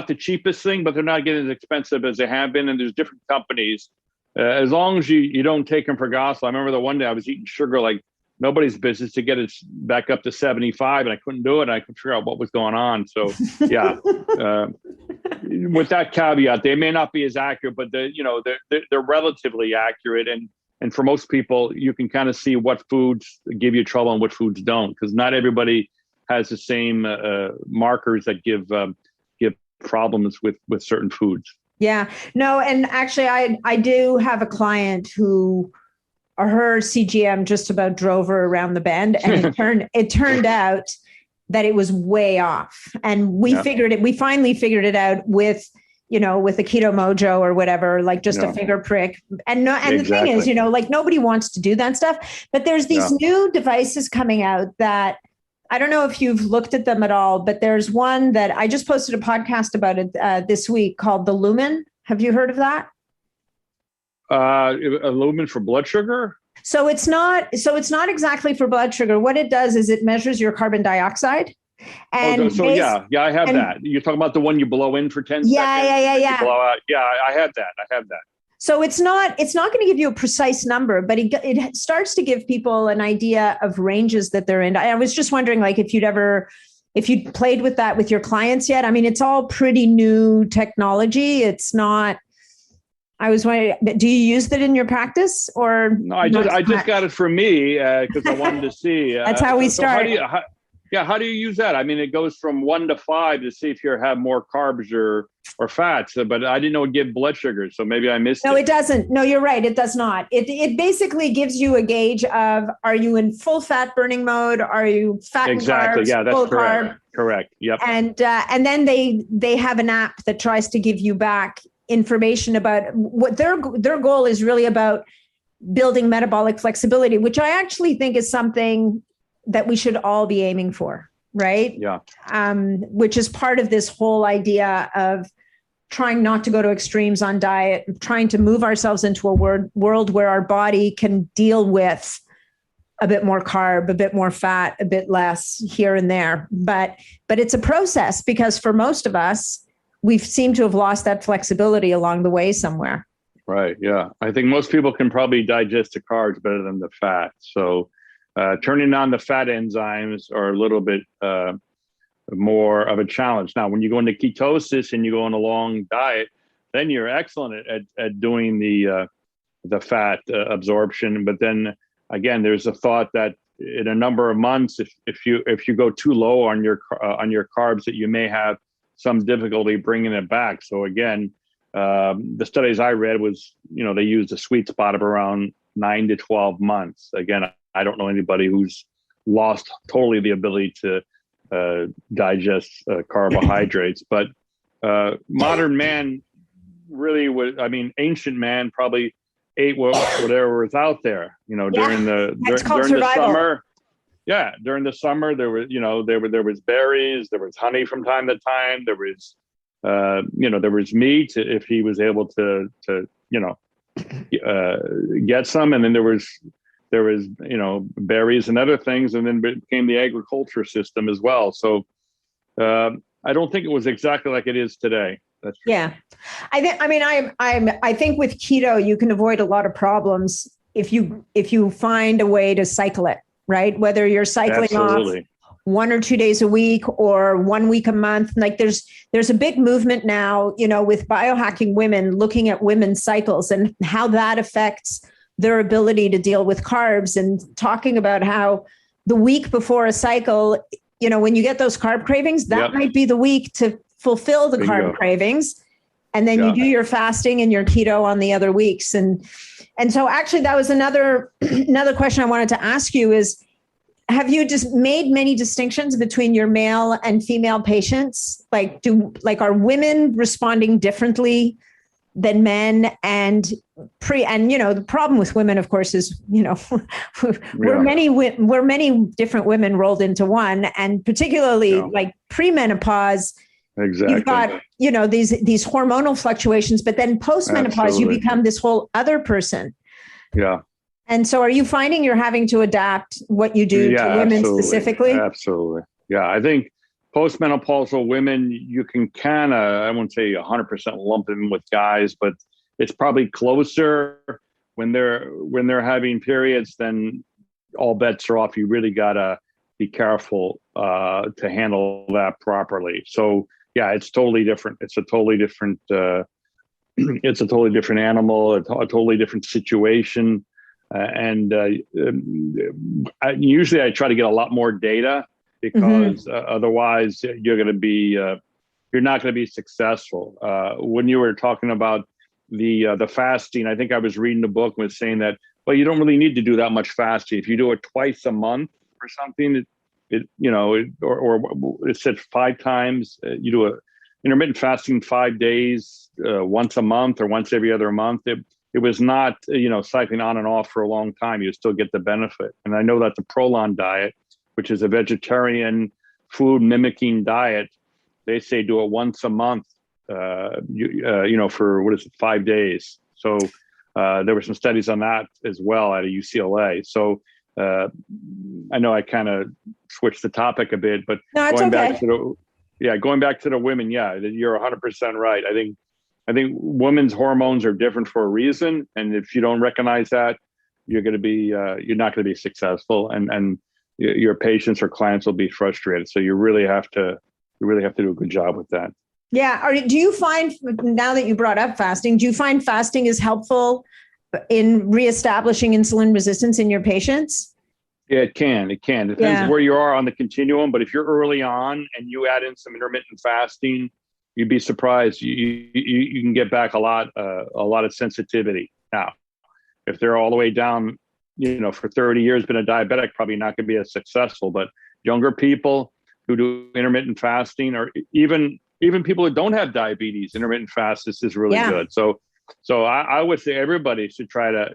the cheapest thing, but they're not getting as expensive as they have been. And there's different companies. As long as you don't take them for gospel. I remember the one day I was eating sugar like nobody's business to get it back up to 75, and I couldn't do it. And I couldn't figure out what was going on. So yeah, with that caveat, they may not be as accurate, but they're relatively accurate. And for most people, you can kind of see what foods give you trouble and what foods don't, because not everybody has the same markers that give problems with certain foods. Yeah, no. And actually I do have a client who her CGM just about drove her around the bend, and it turned out that it was way off. And we finally figured it out with the Keto Mojo or whatever, like just a finger prick. And the thing is, like nobody wants to do that stuff, but there's these new devices coming out that I don't know if you've looked at them at all, but there's one that I just posted a podcast about it this week called the Lumen. Have you heard of that? A Lumen for blood sugar? So it's not exactly for blood sugar. What it does is it measures your carbon dioxide. And I have that. You're talking about the one you blow in for 10 seconds? Yeah. Blow out. Yeah, I have that. So it's not going to give you a precise number, but it starts to give people an idea of ranges that they're in. I was just wondering, like, if you'd played with that with your clients yet. I mean, it's all pretty new technology. It's not. I was wondering, do you use that in your practice or? No, I just got it for me because I wanted to see. That's how we started. How do you use that? I mean, it goes from 1 to 5 to see if you have more carbs or fats, but I didn't know it gave blood sugar, so maybe I missed it. No, it doesn't. No, you're right. It does not. It basically gives you a gauge of, are you in full fat burning mode? Are you fat and carbs? Yeah, that's full correct. Carb? Correct. Yep. And then they have an app that tries to give you back information about what their goal is really about building metabolic flexibility, which I actually think is something that we should all be aiming for, right? Yeah. Which is part of this whole idea of trying not to go to extremes on diet, trying to move ourselves into a world where our body can deal with a bit more carb, a bit more fat, a bit less here and there. But it's a process, because for most of us, we've seemed to have lost that flexibility along the way somewhere. Right. Yeah. I think most people can probably digest the carbs better than the fat. So turning on the fat enzymes are a little bit more of a challenge. Now, when you go into ketosis and you go on a long diet, then you're excellent at doing the fat absorption. But then again, there's a thought that in a number of months, if you go too low on your carbs, that you may have some difficulty bringing it back. So again, the studies I read was, they used a sweet spot of around 9 to 12 months. Again, I don't know anybody who's lost totally the ability to digest carbohydrates, but modern man really ancient man probably ate whatever was out there, during the summer. Yeah, during the summer there was berries, there was honey from time to time, there was there was meat if he was able to get some, and then there was berries and other things, and then it became the agriculture system as well. So I don't think it was exactly like it is today. That's true. Yeah, I think with keto you can avoid a lot of problems if you find a way to cycle it, right? Whether you're cycling Absolutely. off 1 or 2 days a week or 1 week a month. Like there's a big movement now, with biohacking women, looking at women's cycles and how that affects their ability to deal with carbs, and talking about how the week before a cycle, when you get those carb cravings, that might be the week to fulfill the carb cravings. And then you do your fasting and your keto on the other weeks. And so actually that was another question I wanted to ask you is, have you just made many distinctions between your male and female patients? Are women responding differently than men? And the problem with women, of course, is, we're many different women rolled into one, and particularly like premenopause. Exactly. You've got, these hormonal fluctuations, but then postmenopause, you become this whole other person. Yeah. And so are you finding you're having to adapt what you do to women absolutely. specifically? Absolutely. Yeah, I think postmenopausal women, you can kind of, I won't say 100% lump them with guys, but it's probably closer when they're having periods, then all bets are off. You really got to be careful to handle that properly. So yeah, it's totally different. It's a totally different, it's a totally different animal, a totally different situation. Usually I try to get a lot more data because otherwise you're going to be, you're not going to be successful. When you were talking about the fasting, I think I was reading the book and was saying that, well, you don't really need to do that much fasting. If you do it twice a month or something, or it said 5 times, you do a intermittent fasting 5 days, once a month or once every other month. It was not, cycling on and off for a long time. You still get the benefit. And I know that the Prolon diet, which is a vegetarian food mimicking diet, they say do it once a month, for 5 days. So there were some studies on that as well at UCLA. So I know I kind of switched the topic a bit, but no, going okay. back to the women, you're 100% right. I think women's hormones are different for a reason, and if you don't recognize that, you're not going to be successful, and your patients or clients will be frustrated. So you really have to do a good job with that. Yeah. Do you find, now that you brought up fasting, do you find fasting is helpful in reestablishing insulin resistance in your patients? Yeah, it can. It depends where you are on the continuum. But if you're early on and you add in some intermittent fasting, you'd be surprised. You can get back a lot of sensitivity. Now, if they're all the way down, for 30 years, been a diabetic, probably not going to be as successful. But younger people who do intermittent fasting, or even people who don't have diabetes, intermittent fast, this is really good. So I would say everybody should try to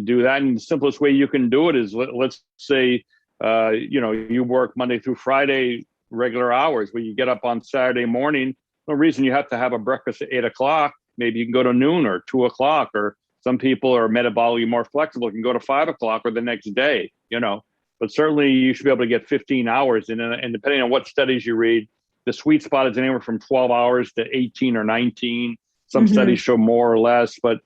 do that. And the simplest way you can do it is, let's say, you work Monday through Friday, regular hours, where you get up on Saturday morning. No reason you have to have a breakfast at 8 o'clock. Maybe you can go to noon or 2 o'clock, or some people are metabolically more flexible, can go to 5 o'clock or the next day, but certainly you should be able to get 15 hours in. And depending on what studies you read, the sweet spot is anywhere from 12 hours to 18 or 19. Some studies show more or less, but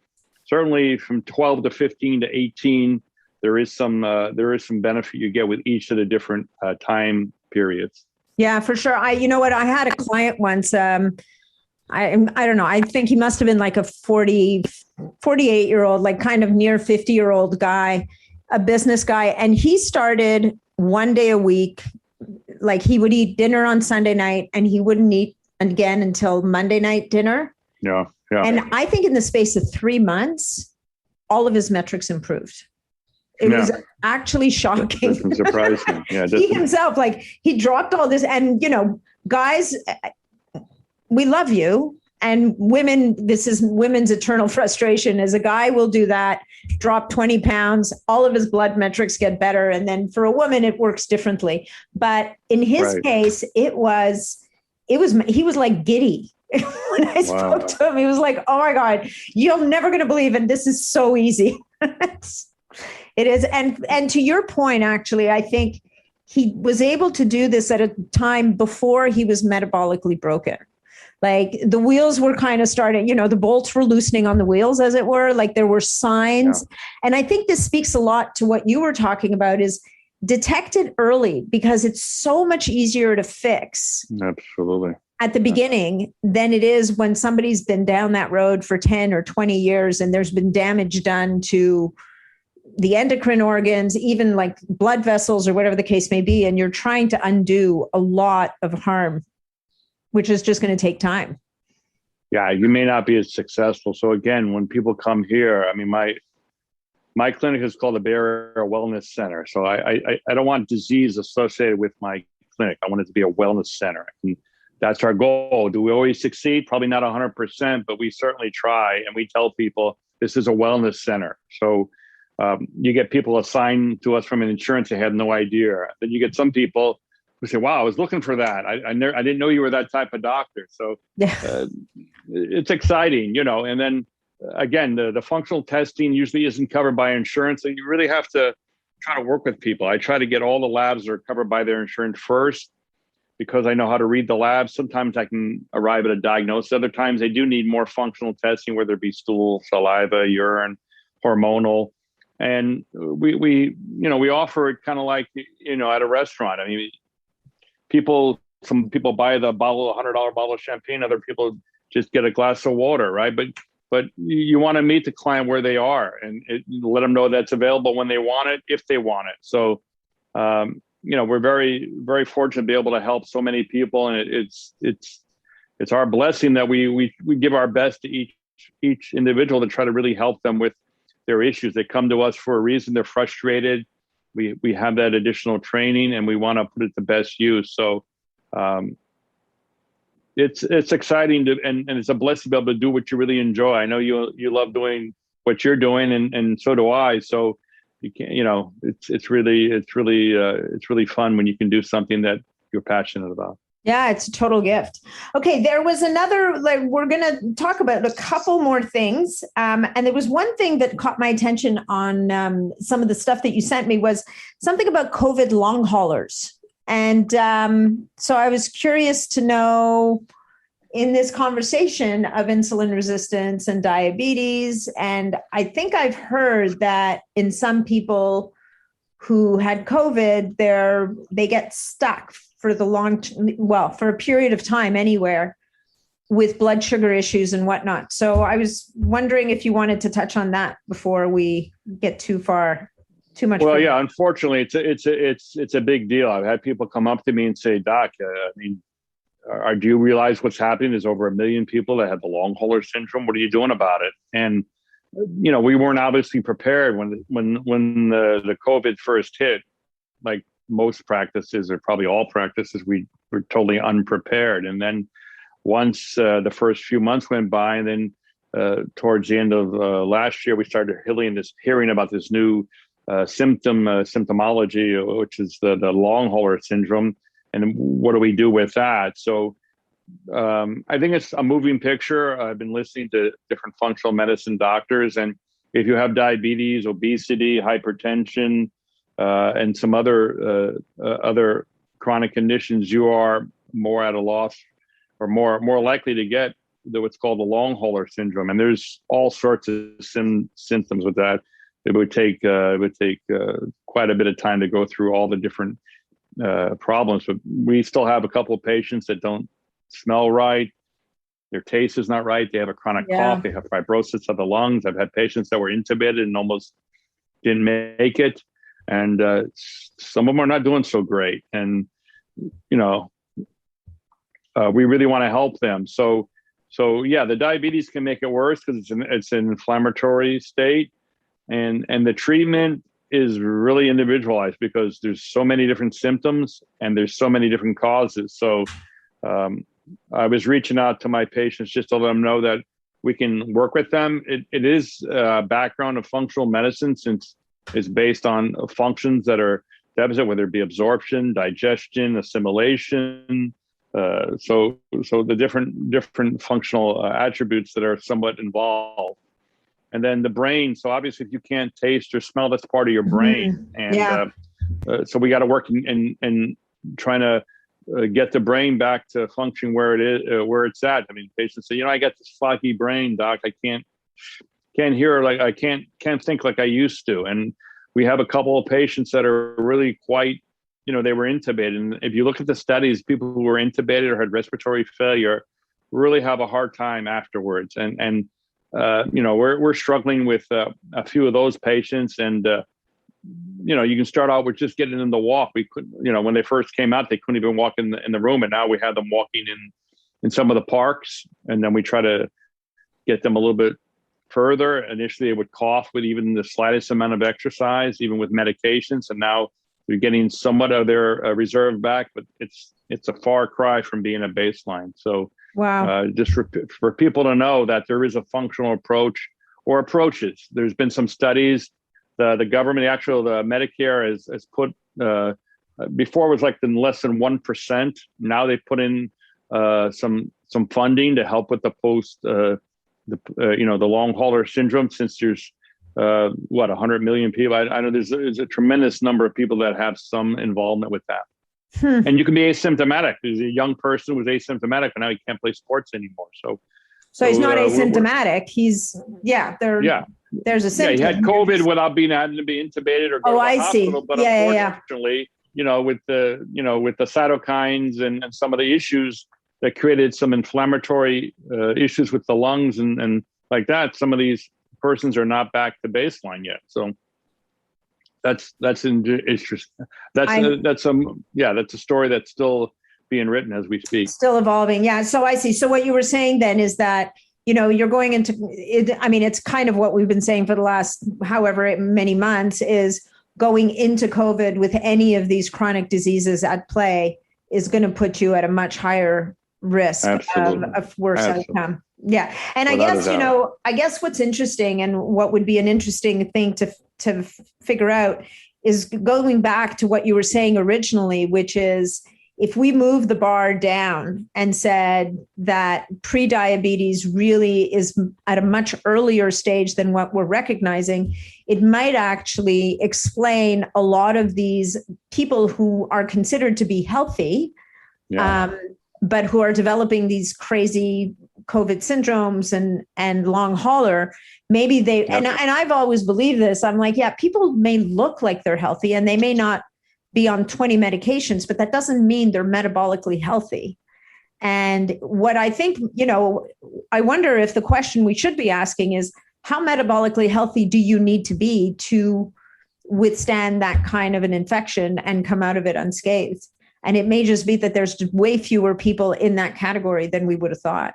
certainly from 12 to 15 to 18, there is some benefit you get with each of the different time periods. Yeah, for sure. I had a client once, I don't know, I think he must have been like a 48-year-old, like kind of near 50-year-old guy, a business guy. And he started 1 day a week. Like he would eat dinner on Sunday night and he wouldn't eat again until Monday night dinner. Yeah. And I think in the space of 3 months, all of his metrics improved. It was actually shocking. Doesn't surprise me. Yeah, he himself, like, he dropped all this. And, guys, we love you. And women, this is women's eternal frustration, is a guy will do that, drop 20 pounds, all of his blood metrics get better. And then for a woman, it works differently. But in his case, he was like giddy. When I spoke to him, he was like, oh my God, you're never going to believe it. This is so easy. It is. And to your point, actually, I think he was able to do this at a time before he was metabolically broken. Like the wheels were kind of starting, the bolts were loosening on the wheels, as it were. Like there were signs. Yeah. And I think this speaks a lot to what you were talking about, is detect it early, because it's so much easier to fix. Absolutely. At the beginning than it is when somebody's been down that road for 10 or 20 years and there's been damage done to the endocrine organs, even like blood vessels or whatever the case may be. And you're trying to undo a lot of harm, which is just going to take time. Yeah, you may not be as successful. So again, when people come here, I mean, my clinic is called the Bay Area Wellness Center. So I don't want disease associated with my clinic. I want it to be a wellness center. And that's our goal. Do we always succeed? Probably not 100%, but we certainly try. And we tell people this is a wellness center. So you get people assigned to us from an insurance, they have no idea. Then you get some people who say, wow, I was looking for that. I didn't know you were that type of doctor. So it's exciting, and then again, the functional testing usually isn't covered by insurance. So you really have to try to work with people. I try to get all the labs that are covered by their insurance first, because I know how to read the labs. Sometimes I can arrive at a diagnosis. Other times they do need more functional testing, whether it be stool, saliva, urine, hormonal. And we offer it kind of like, at a restaurant. I mean, some people buy the $100 bottle of champagne. Other people just get a glass of water, right? But you want to meet the client where they are and let them know that's available when they want it, if they want it. So, we're very, very fortunate to be able to help so many people, and it's our blessing that we give our best to each individual to try to really help them with their issues. They come to us for a reason. They're frustrated. We have that additional training, and we want to put it to best use. So it's exciting and it's a blessing to be able to do what you really enjoy. I know you love doing what you're doing, and so do I. So you can, it's really fun when you can do something that you're passionate about. Yeah, it's a total gift. Okay, there was another, we're going to talk about a couple more things. And there was one thing that caught my attention on some of the stuff that you sent me was something about COVID long haulers. And so I was curious to know, in this conversation of insulin resistance and diabetes, and I think I've heard that in some people who had COVID, they get stuck for for a period of time anywhere with blood sugar issues and whatnot. So I was wondering if you wanted to touch on that before we get too much. Well, yeah, unfortunately, it's a big deal. I've had people come up to me and say, Doc, do you realize what's happening? There's over 1 million people that have the long hauler syndrome. What are you doing about it? And we weren't obviously prepared when the COVID first hit. Like most practices, or probably all practices, we were totally unprepared. And then once the first few months went by, and then towards the end of last year, we started hearing about this new symptomology, which is the long hauler syndrome. And what do we do with that? So I think it's a moving picture. I've been listening to different functional medicine doctors, and if you have diabetes, obesity, hypertension, and some other chronic conditions, you are more at a loss, or more likely to get what's called the long hauler syndrome. And there's all sorts of symptoms with that. It would take quite a bit of time to go through all the different problems, but we still have a couple of patients that don't smell right. Their taste is not right. They have a chronic cough. They have fibrosis of the lungs. I've had patients that were intubated and almost didn't make it. And some of them are not doing so great. And, we really want to help them. So yeah, the diabetes can make it worse because it's an inflammatory state. And the treatment is really individualized because there's so many different symptoms and there's so many different causes. So I was reaching out to my patients just to let them know that we can work with them. It is a background of functional medicine, since it's based on functions that are deficit, whether it be absorption, digestion, assimilation. So the different functional attributes that are somewhat involved. And then the brain. So obviously, if you can't taste or smell, that's part of your brain. And so we got to work in trying to get the brain back to function where it is, where it's at. I mean, patients say, I got this foggy brain, Doc. I can't hear, like I can't think like I used to. And we have a couple of patients that are really quite, they were intubated. And if you look at the studies, people who were intubated or had respiratory failure really have a hard time afterwards. And we're struggling with a few of those patients, and you can start out with just getting them to walk. We couldn't, when they first came out, they couldn't even walk in the room, and now we have them walking in some of the parks, and then we try to get them a little bit further. Initially, they would cough with even the slightest amount of exercise, even with medications, and now we're getting somewhat of their reserve back, but it's a far cry from being a baseline. So. Wow. Just for people to know that there is a functional approach or approaches. There's been some studies. The government, the Medicare has put, before it was like less than 1%. Now they put in some funding to help with the the long hauler syndrome, since there's 100 million people. I know there's a tremendous number of people that have some involvement with that. And you can be asymptomatic. There's a young person who was asymptomatic, and now he can't play sports anymore. So he's not asymptomatic. There's a symptom. Yeah, he had COVID without having to be intubated or go to the hospital. But unfortunately, with the cytokines and some of the issues that created some inflammatory issues with the lungs and like that, some of these persons are not back to baseline yet. So that's interesting. That's a story that's still being written as we speak. Still evolving. Yeah. So I see. So what you were saying then is that, you're going into it. I mean, it's kind of what we've been saying for the last however many months, is going into COVID with any of these chronic diseases at play is going to put you at a much higher risk of worse outcome. Yeah. And I guess what's interesting, and what would be an interesting thing to figure out, is going back to what you were saying originally, which is, if we move the bar down and said that prediabetes really is at a much earlier stage than what we're recognizing, it might actually explain a lot of these people who are considered to be healthy, but who are developing these crazy COVID syndromes and long hauler. Maybe they, and I've always believed this. I'm like, people may look like they're healthy and they may not be on 20 medications, but that doesn't mean they're metabolically healthy. And what I think, I wonder if the question we should be asking is, how metabolically healthy do you need to be to withstand that kind of an infection and come out of it unscathed? And it may just be that there's way fewer people in that category than we would have thought.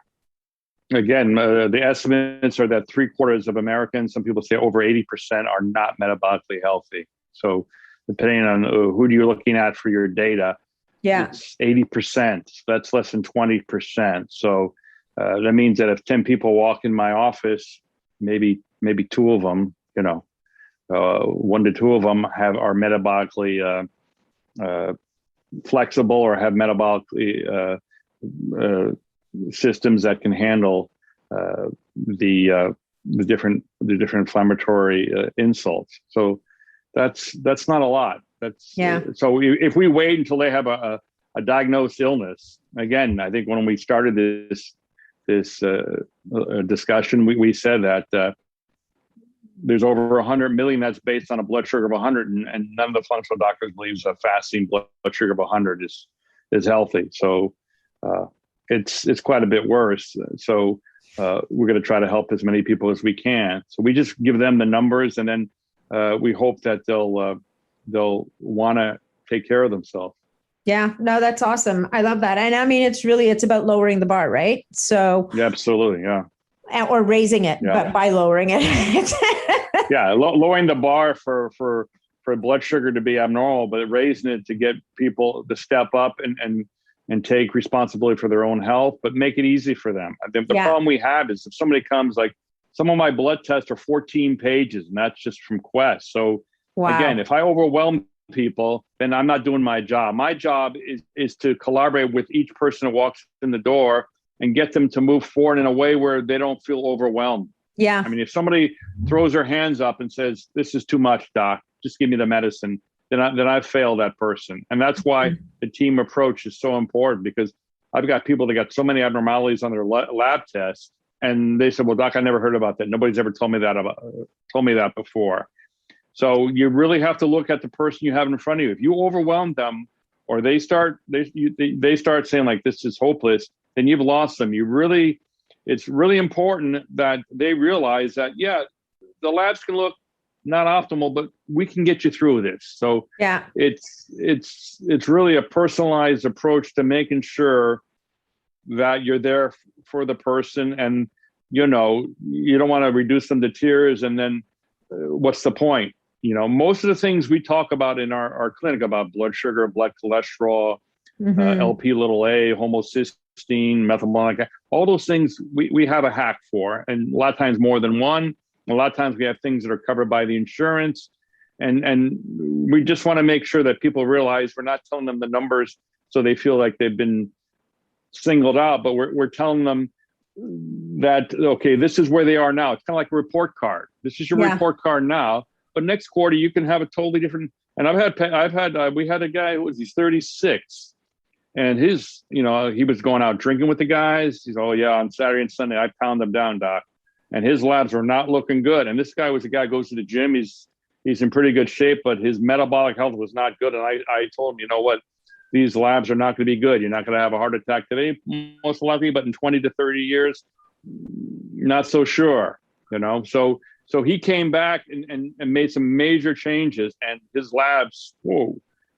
Again, the estimates are that 3/4 of Americans, some people say over 80%, are not metabolically healthy. So depending on who you're looking at for your data, it's 80%. That's less than 20%. So that means that if 10 people walk in my office, maybe 2 of them, 1 to 2 of them are metabolically flexible or have metabolically systems that can handle the different inflammatory insults. So that's not a lot. So if we wait until they have a diagnosed illness, again, I think when we started this discussion, we said that there's over 100 million that's based on a blood sugar of 100, and none of the functional doctors believes a fasting blood sugar of 100 is healthy. So it's quite a bit worse. So we're going to try to help as many people as we can. So we just give them the numbers, and then we hope that they'll want to take care of themselves. Yeah, no, that's awesome. I love that. And I mean, it's about lowering the bar, right? So absolutely. Yeah. Or raising it, but by lowering it. Lowering the bar for blood sugar to be abnormal, but raising it to get people to step up and take responsibility for their own health, but make it easy for them. I think the problem we have is if somebody comes, like, some of my blood tests are 14 pages, and that's just from Quest. So again, if I overwhelm people, then I'm not doing my job. My job is to collaborate with each person who walks in the door and get them to move forward in a way where they don't feel overwhelmed. Yeah. I mean, if somebody throws their hands up and says, "This is too much, doc, just give me the medicine," then I've failed that person. And that's why the team approach is so important, because I've got people that got so many abnormalities on their lab tests, and they said, "Well, doc, I never heard about that. Nobody's ever told me that before." So you really have to look at the person you have in front of you. If you overwhelm them, or they start saying like, "This is hopeless," then you've lost them. It's really important that they realize that, the labs can look not optimal, but we can get you through this. So it's really a personalized approach to making sure that you're there for the person, and you don't want to reduce them to tears, and then what's the point? Most of the things we talk about in our clinic about blood sugar, blood cholesterol, LP(a), homocysteine, methylmalonic, all those things we have a hack for, and a lot of times more than one. A lot of times we have things that are covered by the insurance, and we just want to make sure that people realize we're not telling them the numbers so they feel like they've been singled out, but we're telling them that, okay, this is where they are now. It's kind of like a report card. This is your report card now, but next quarter you can have a totally different. And we had a guy he's 36, and he was going out drinking with the guys. He's, oh yeah, on Saturday and Sunday I pound them down, doc. And his labs were not looking good. And this guy was a guy who goes to the gym. He's in pretty good shape, but his metabolic health was not good. And I told him, you know what? These labs are not going to be good. You're not going to have a heart attack today, most likely, but in 20 to 30 years, not so sure, So he came back and made some major changes, and his labs,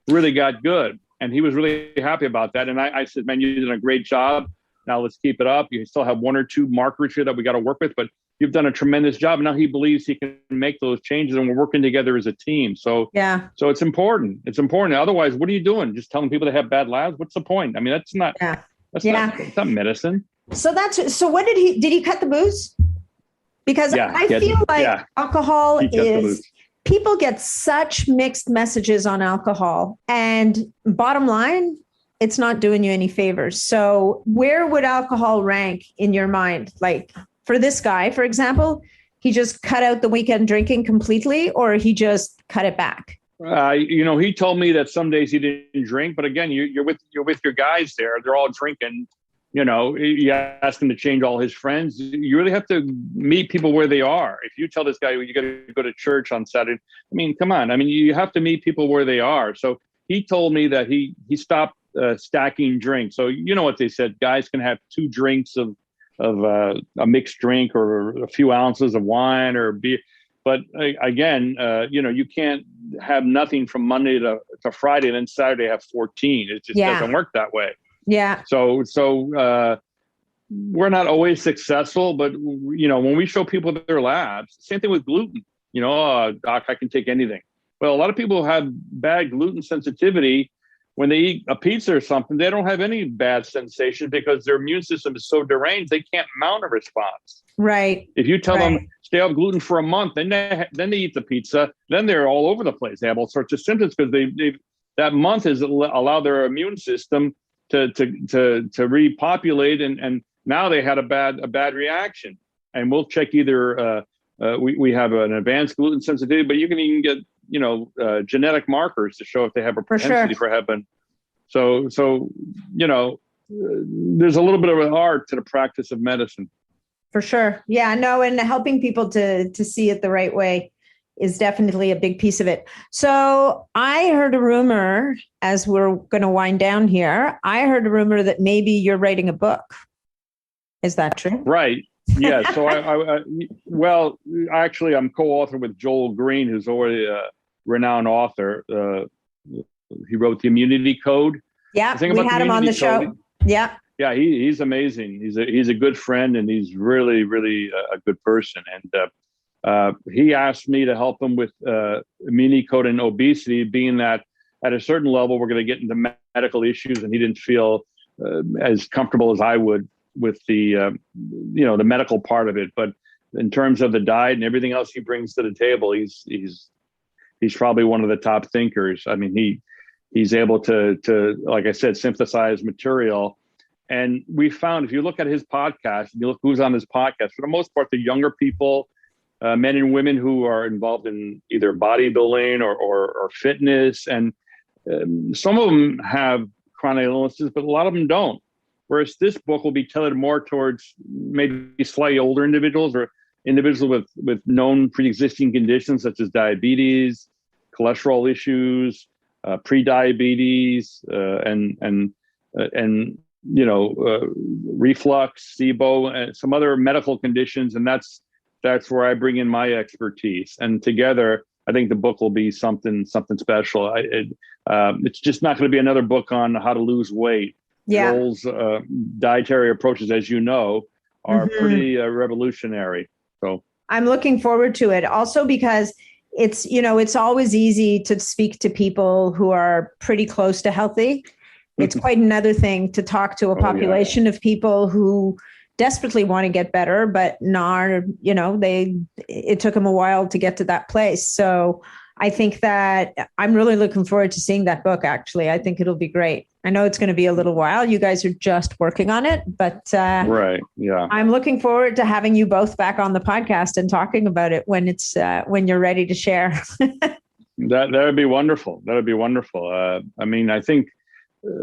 really got good. And he was really happy about that. And I said, man, you did a great job. Now let's keep it up. You still have one or two markers here that we got to work with, but you've done a tremendous job. Now he believes he can make those changes, and we're working together as a team. So so it's important. It's important. Otherwise, what are you doing? Just telling people they have bad labs? What's the point? I mean, that's not not medicine. So what did he cut the booze? Because I feel like alcohol is, people get such mixed messages on alcohol, and bottom line, it's not doing you any favors. So where would alcohol rank in your mind? Like for this guy, for example, he just cut out the weekend drinking completely, or he just cut it back? He told me that some days he didn't drink, but again, you're with your guys there. They're all drinking. You ask him to change all his friends. You really have to meet people where they are. If you tell this guy you got to go to church on Saturday, I mean, come on. I mean, you have to meet people where they are. So he told me that he stopped stacking drinks. So you know what they said, guys can have 2 drinks of a mixed drink or a few ounces of wine or beer. But again, you can't have nothing from Monday to Friday and then Saturday have 14. It just doesn't work that way. Yeah. So we're not always successful, but when we show people their labs, same thing with gluten. Doc, I can take anything. Well, a lot of people have bad gluten sensitivity. When they eat a pizza or something, they don't have any bad sensation because their immune system is so deranged they can't mount a response. Right. If you tell them stay off gluten for a month, then they eat the pizza, then they're all over the place. They have all sorts of symptoms because that month has allowed their immune system to repopulate, and now they had a bad reaction. And we'll check either we have an advanced gluten sensitivity, but you can even get genetic markers to show if they have a propensity for having. So there's a little bit of an art to the practice of medicine. For sure. Yeah, no, and helping people to see it the right way is definitely a big piece of it. So I heard a rumor, as we're going to wind down here, I heard a rumor that maybe you're writing a book. Is that true? Right. Yeah. So actually I'm co-author with Joel Green, who's already a renowned author. He wrote the Immunity Code. Yeah, we had him on the show. Yeah. Yeah, he's amazing. He's a good friend, and he's really, really a good person. And he asked me to help him with immunity code and obesity, being that at a certain level we're going to get into medical issues, and he didn't feel as comfortable as I would with the the medical part of it. But in terms of the diet and everything else he brings to the table, he's probably one of the top thinkers. I mean, he's able to like I said, synthesize material. And we found, if you look at his podcast, and you look who's on his podcast, for the most part, the younger people, men and women who are involved in either bodybuilding or fitness. And some of them have chronic illnesses, but a lot of them don't. Whereas this book will be tailored more towards maybe slightly older individuals or individuals with known pre-existing conditions such as diabetes, cholesterol issues, pre-diabetes, and reflux, SIBO, and some other medical conditions. And that's where I bring in my expertise. And together, I think the book will be something special. It's just not going to be another book on how to lose weight. Yeah. Joel's dietary approaches, as you know, are pretty revolutionary. So I'm looking forward to it. Also because it's always easy to speak to people who are pretty close to healthy. It's quite another thing to talk to a population of people who desperately want to get better, but it took them a while to get to that place. So I think that I'm really looking forward to seeing that book, actually. I think it'll be great. I know it's going to be a little while. You guys are just working on it, but right. Yeah. I'm looking forward to having you both back on the podcast and talking about it when you're ready to share. That would be wonderful. That would be wonderful. I mean, I think,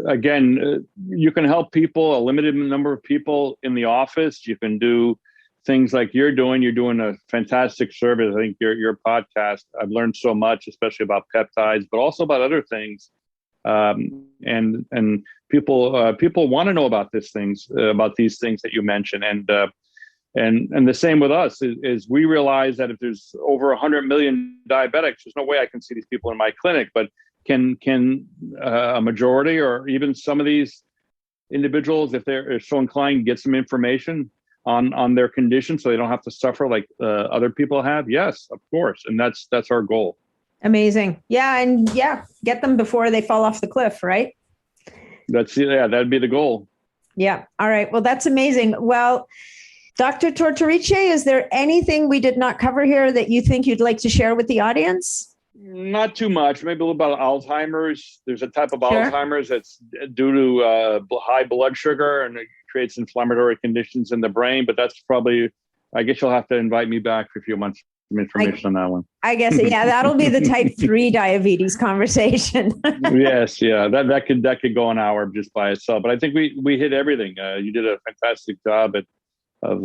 again, you can help people, a limited number of people in the office. You can do things like you're doing. You're doing a fantastic service. I think your podcast, I've learned so much, especially about peptides, but also about other things. And people want to know about these things that you mentioned. And the same with us is we realize that if there's over 100 million diabetics, there's no way I can see these people in my clinic, but can a majority or even some of these individuals, if they're so inclined, get some information on their condition so they don't have to suffer like other people have? Yes, of course. And that's our goal. Amazing. Yeah. And get them before they fall off the cliff, right? That'd be the goal. Yeah. All right. Well, that's amazing. Well, Dr. Tortorice, is there anything we did not cover here that you think you'd like to share with the audience? Not too much. Maybe a little about Alzheimer's. There's a type of Sure. Alzheimer's that's due to high blood sugar, and it creates inflammatory conditions in the brain. But that's probably, I guess you'll have to invite me back for a few months. Some information on that one. I guess, that'll be the type 3 diabetes conversation. Yes, yeah, that could go an hour just by itself. But I think we hit everything. You did a fantastic job of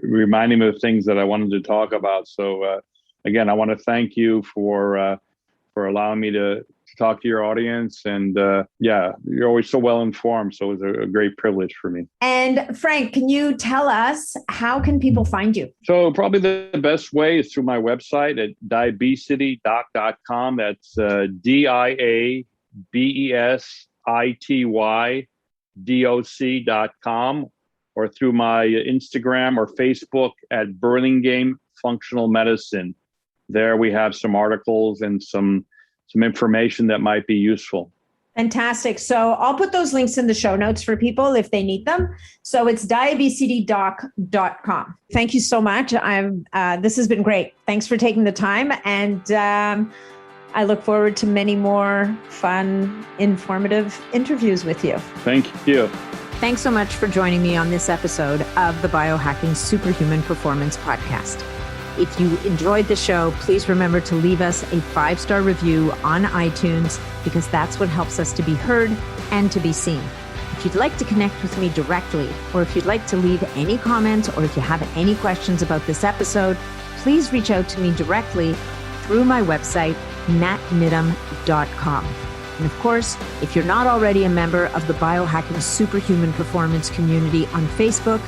reminding me of things that I wanted to talk about. So again, I want to thank you for allowing me to talk to your audience. And you're always so well informed. So it was a great privilege for me. And Frank, can you tell us, how can people find you? So probably the best way is through my website at diabesitydoc.com. That's diabesitydoc.com, or through my Instagram or Facebook at Burlingame Functional Medicine. There we have some articles and some information that might be useful. Fantastic. So I'll put those links in the show notes for people if they need them. So it's diabesitydoc.com. Thank you so much. This has been great. Thanks for taking the time. And I look forward to many more fun, informative interviews with you. Thank you. Thanks so much for joining me on this episode of the Biohacking Superhuman Performance Podcast. If you enjoyed the show, please remember to leave us a 5-star review on iTunes, because that's what helps us to be heard and to be seen. If you'd like to connect with me directly, or if you'd like to leave any comments, or if you have any questions about this episode, please reach out to me directly through my website, natnidham.com. And of course, if you're not already a member of the Biohacking Superhuman Performance community on Facebook,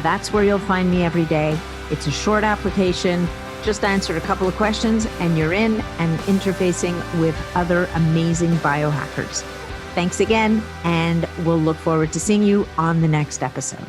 that's where you'll find me every day. It's a short application, just answer a couple of questions, and you're in and interfacing with other amazing biohackers. Thanks again, and we'll look forward to seeing you on the next episode.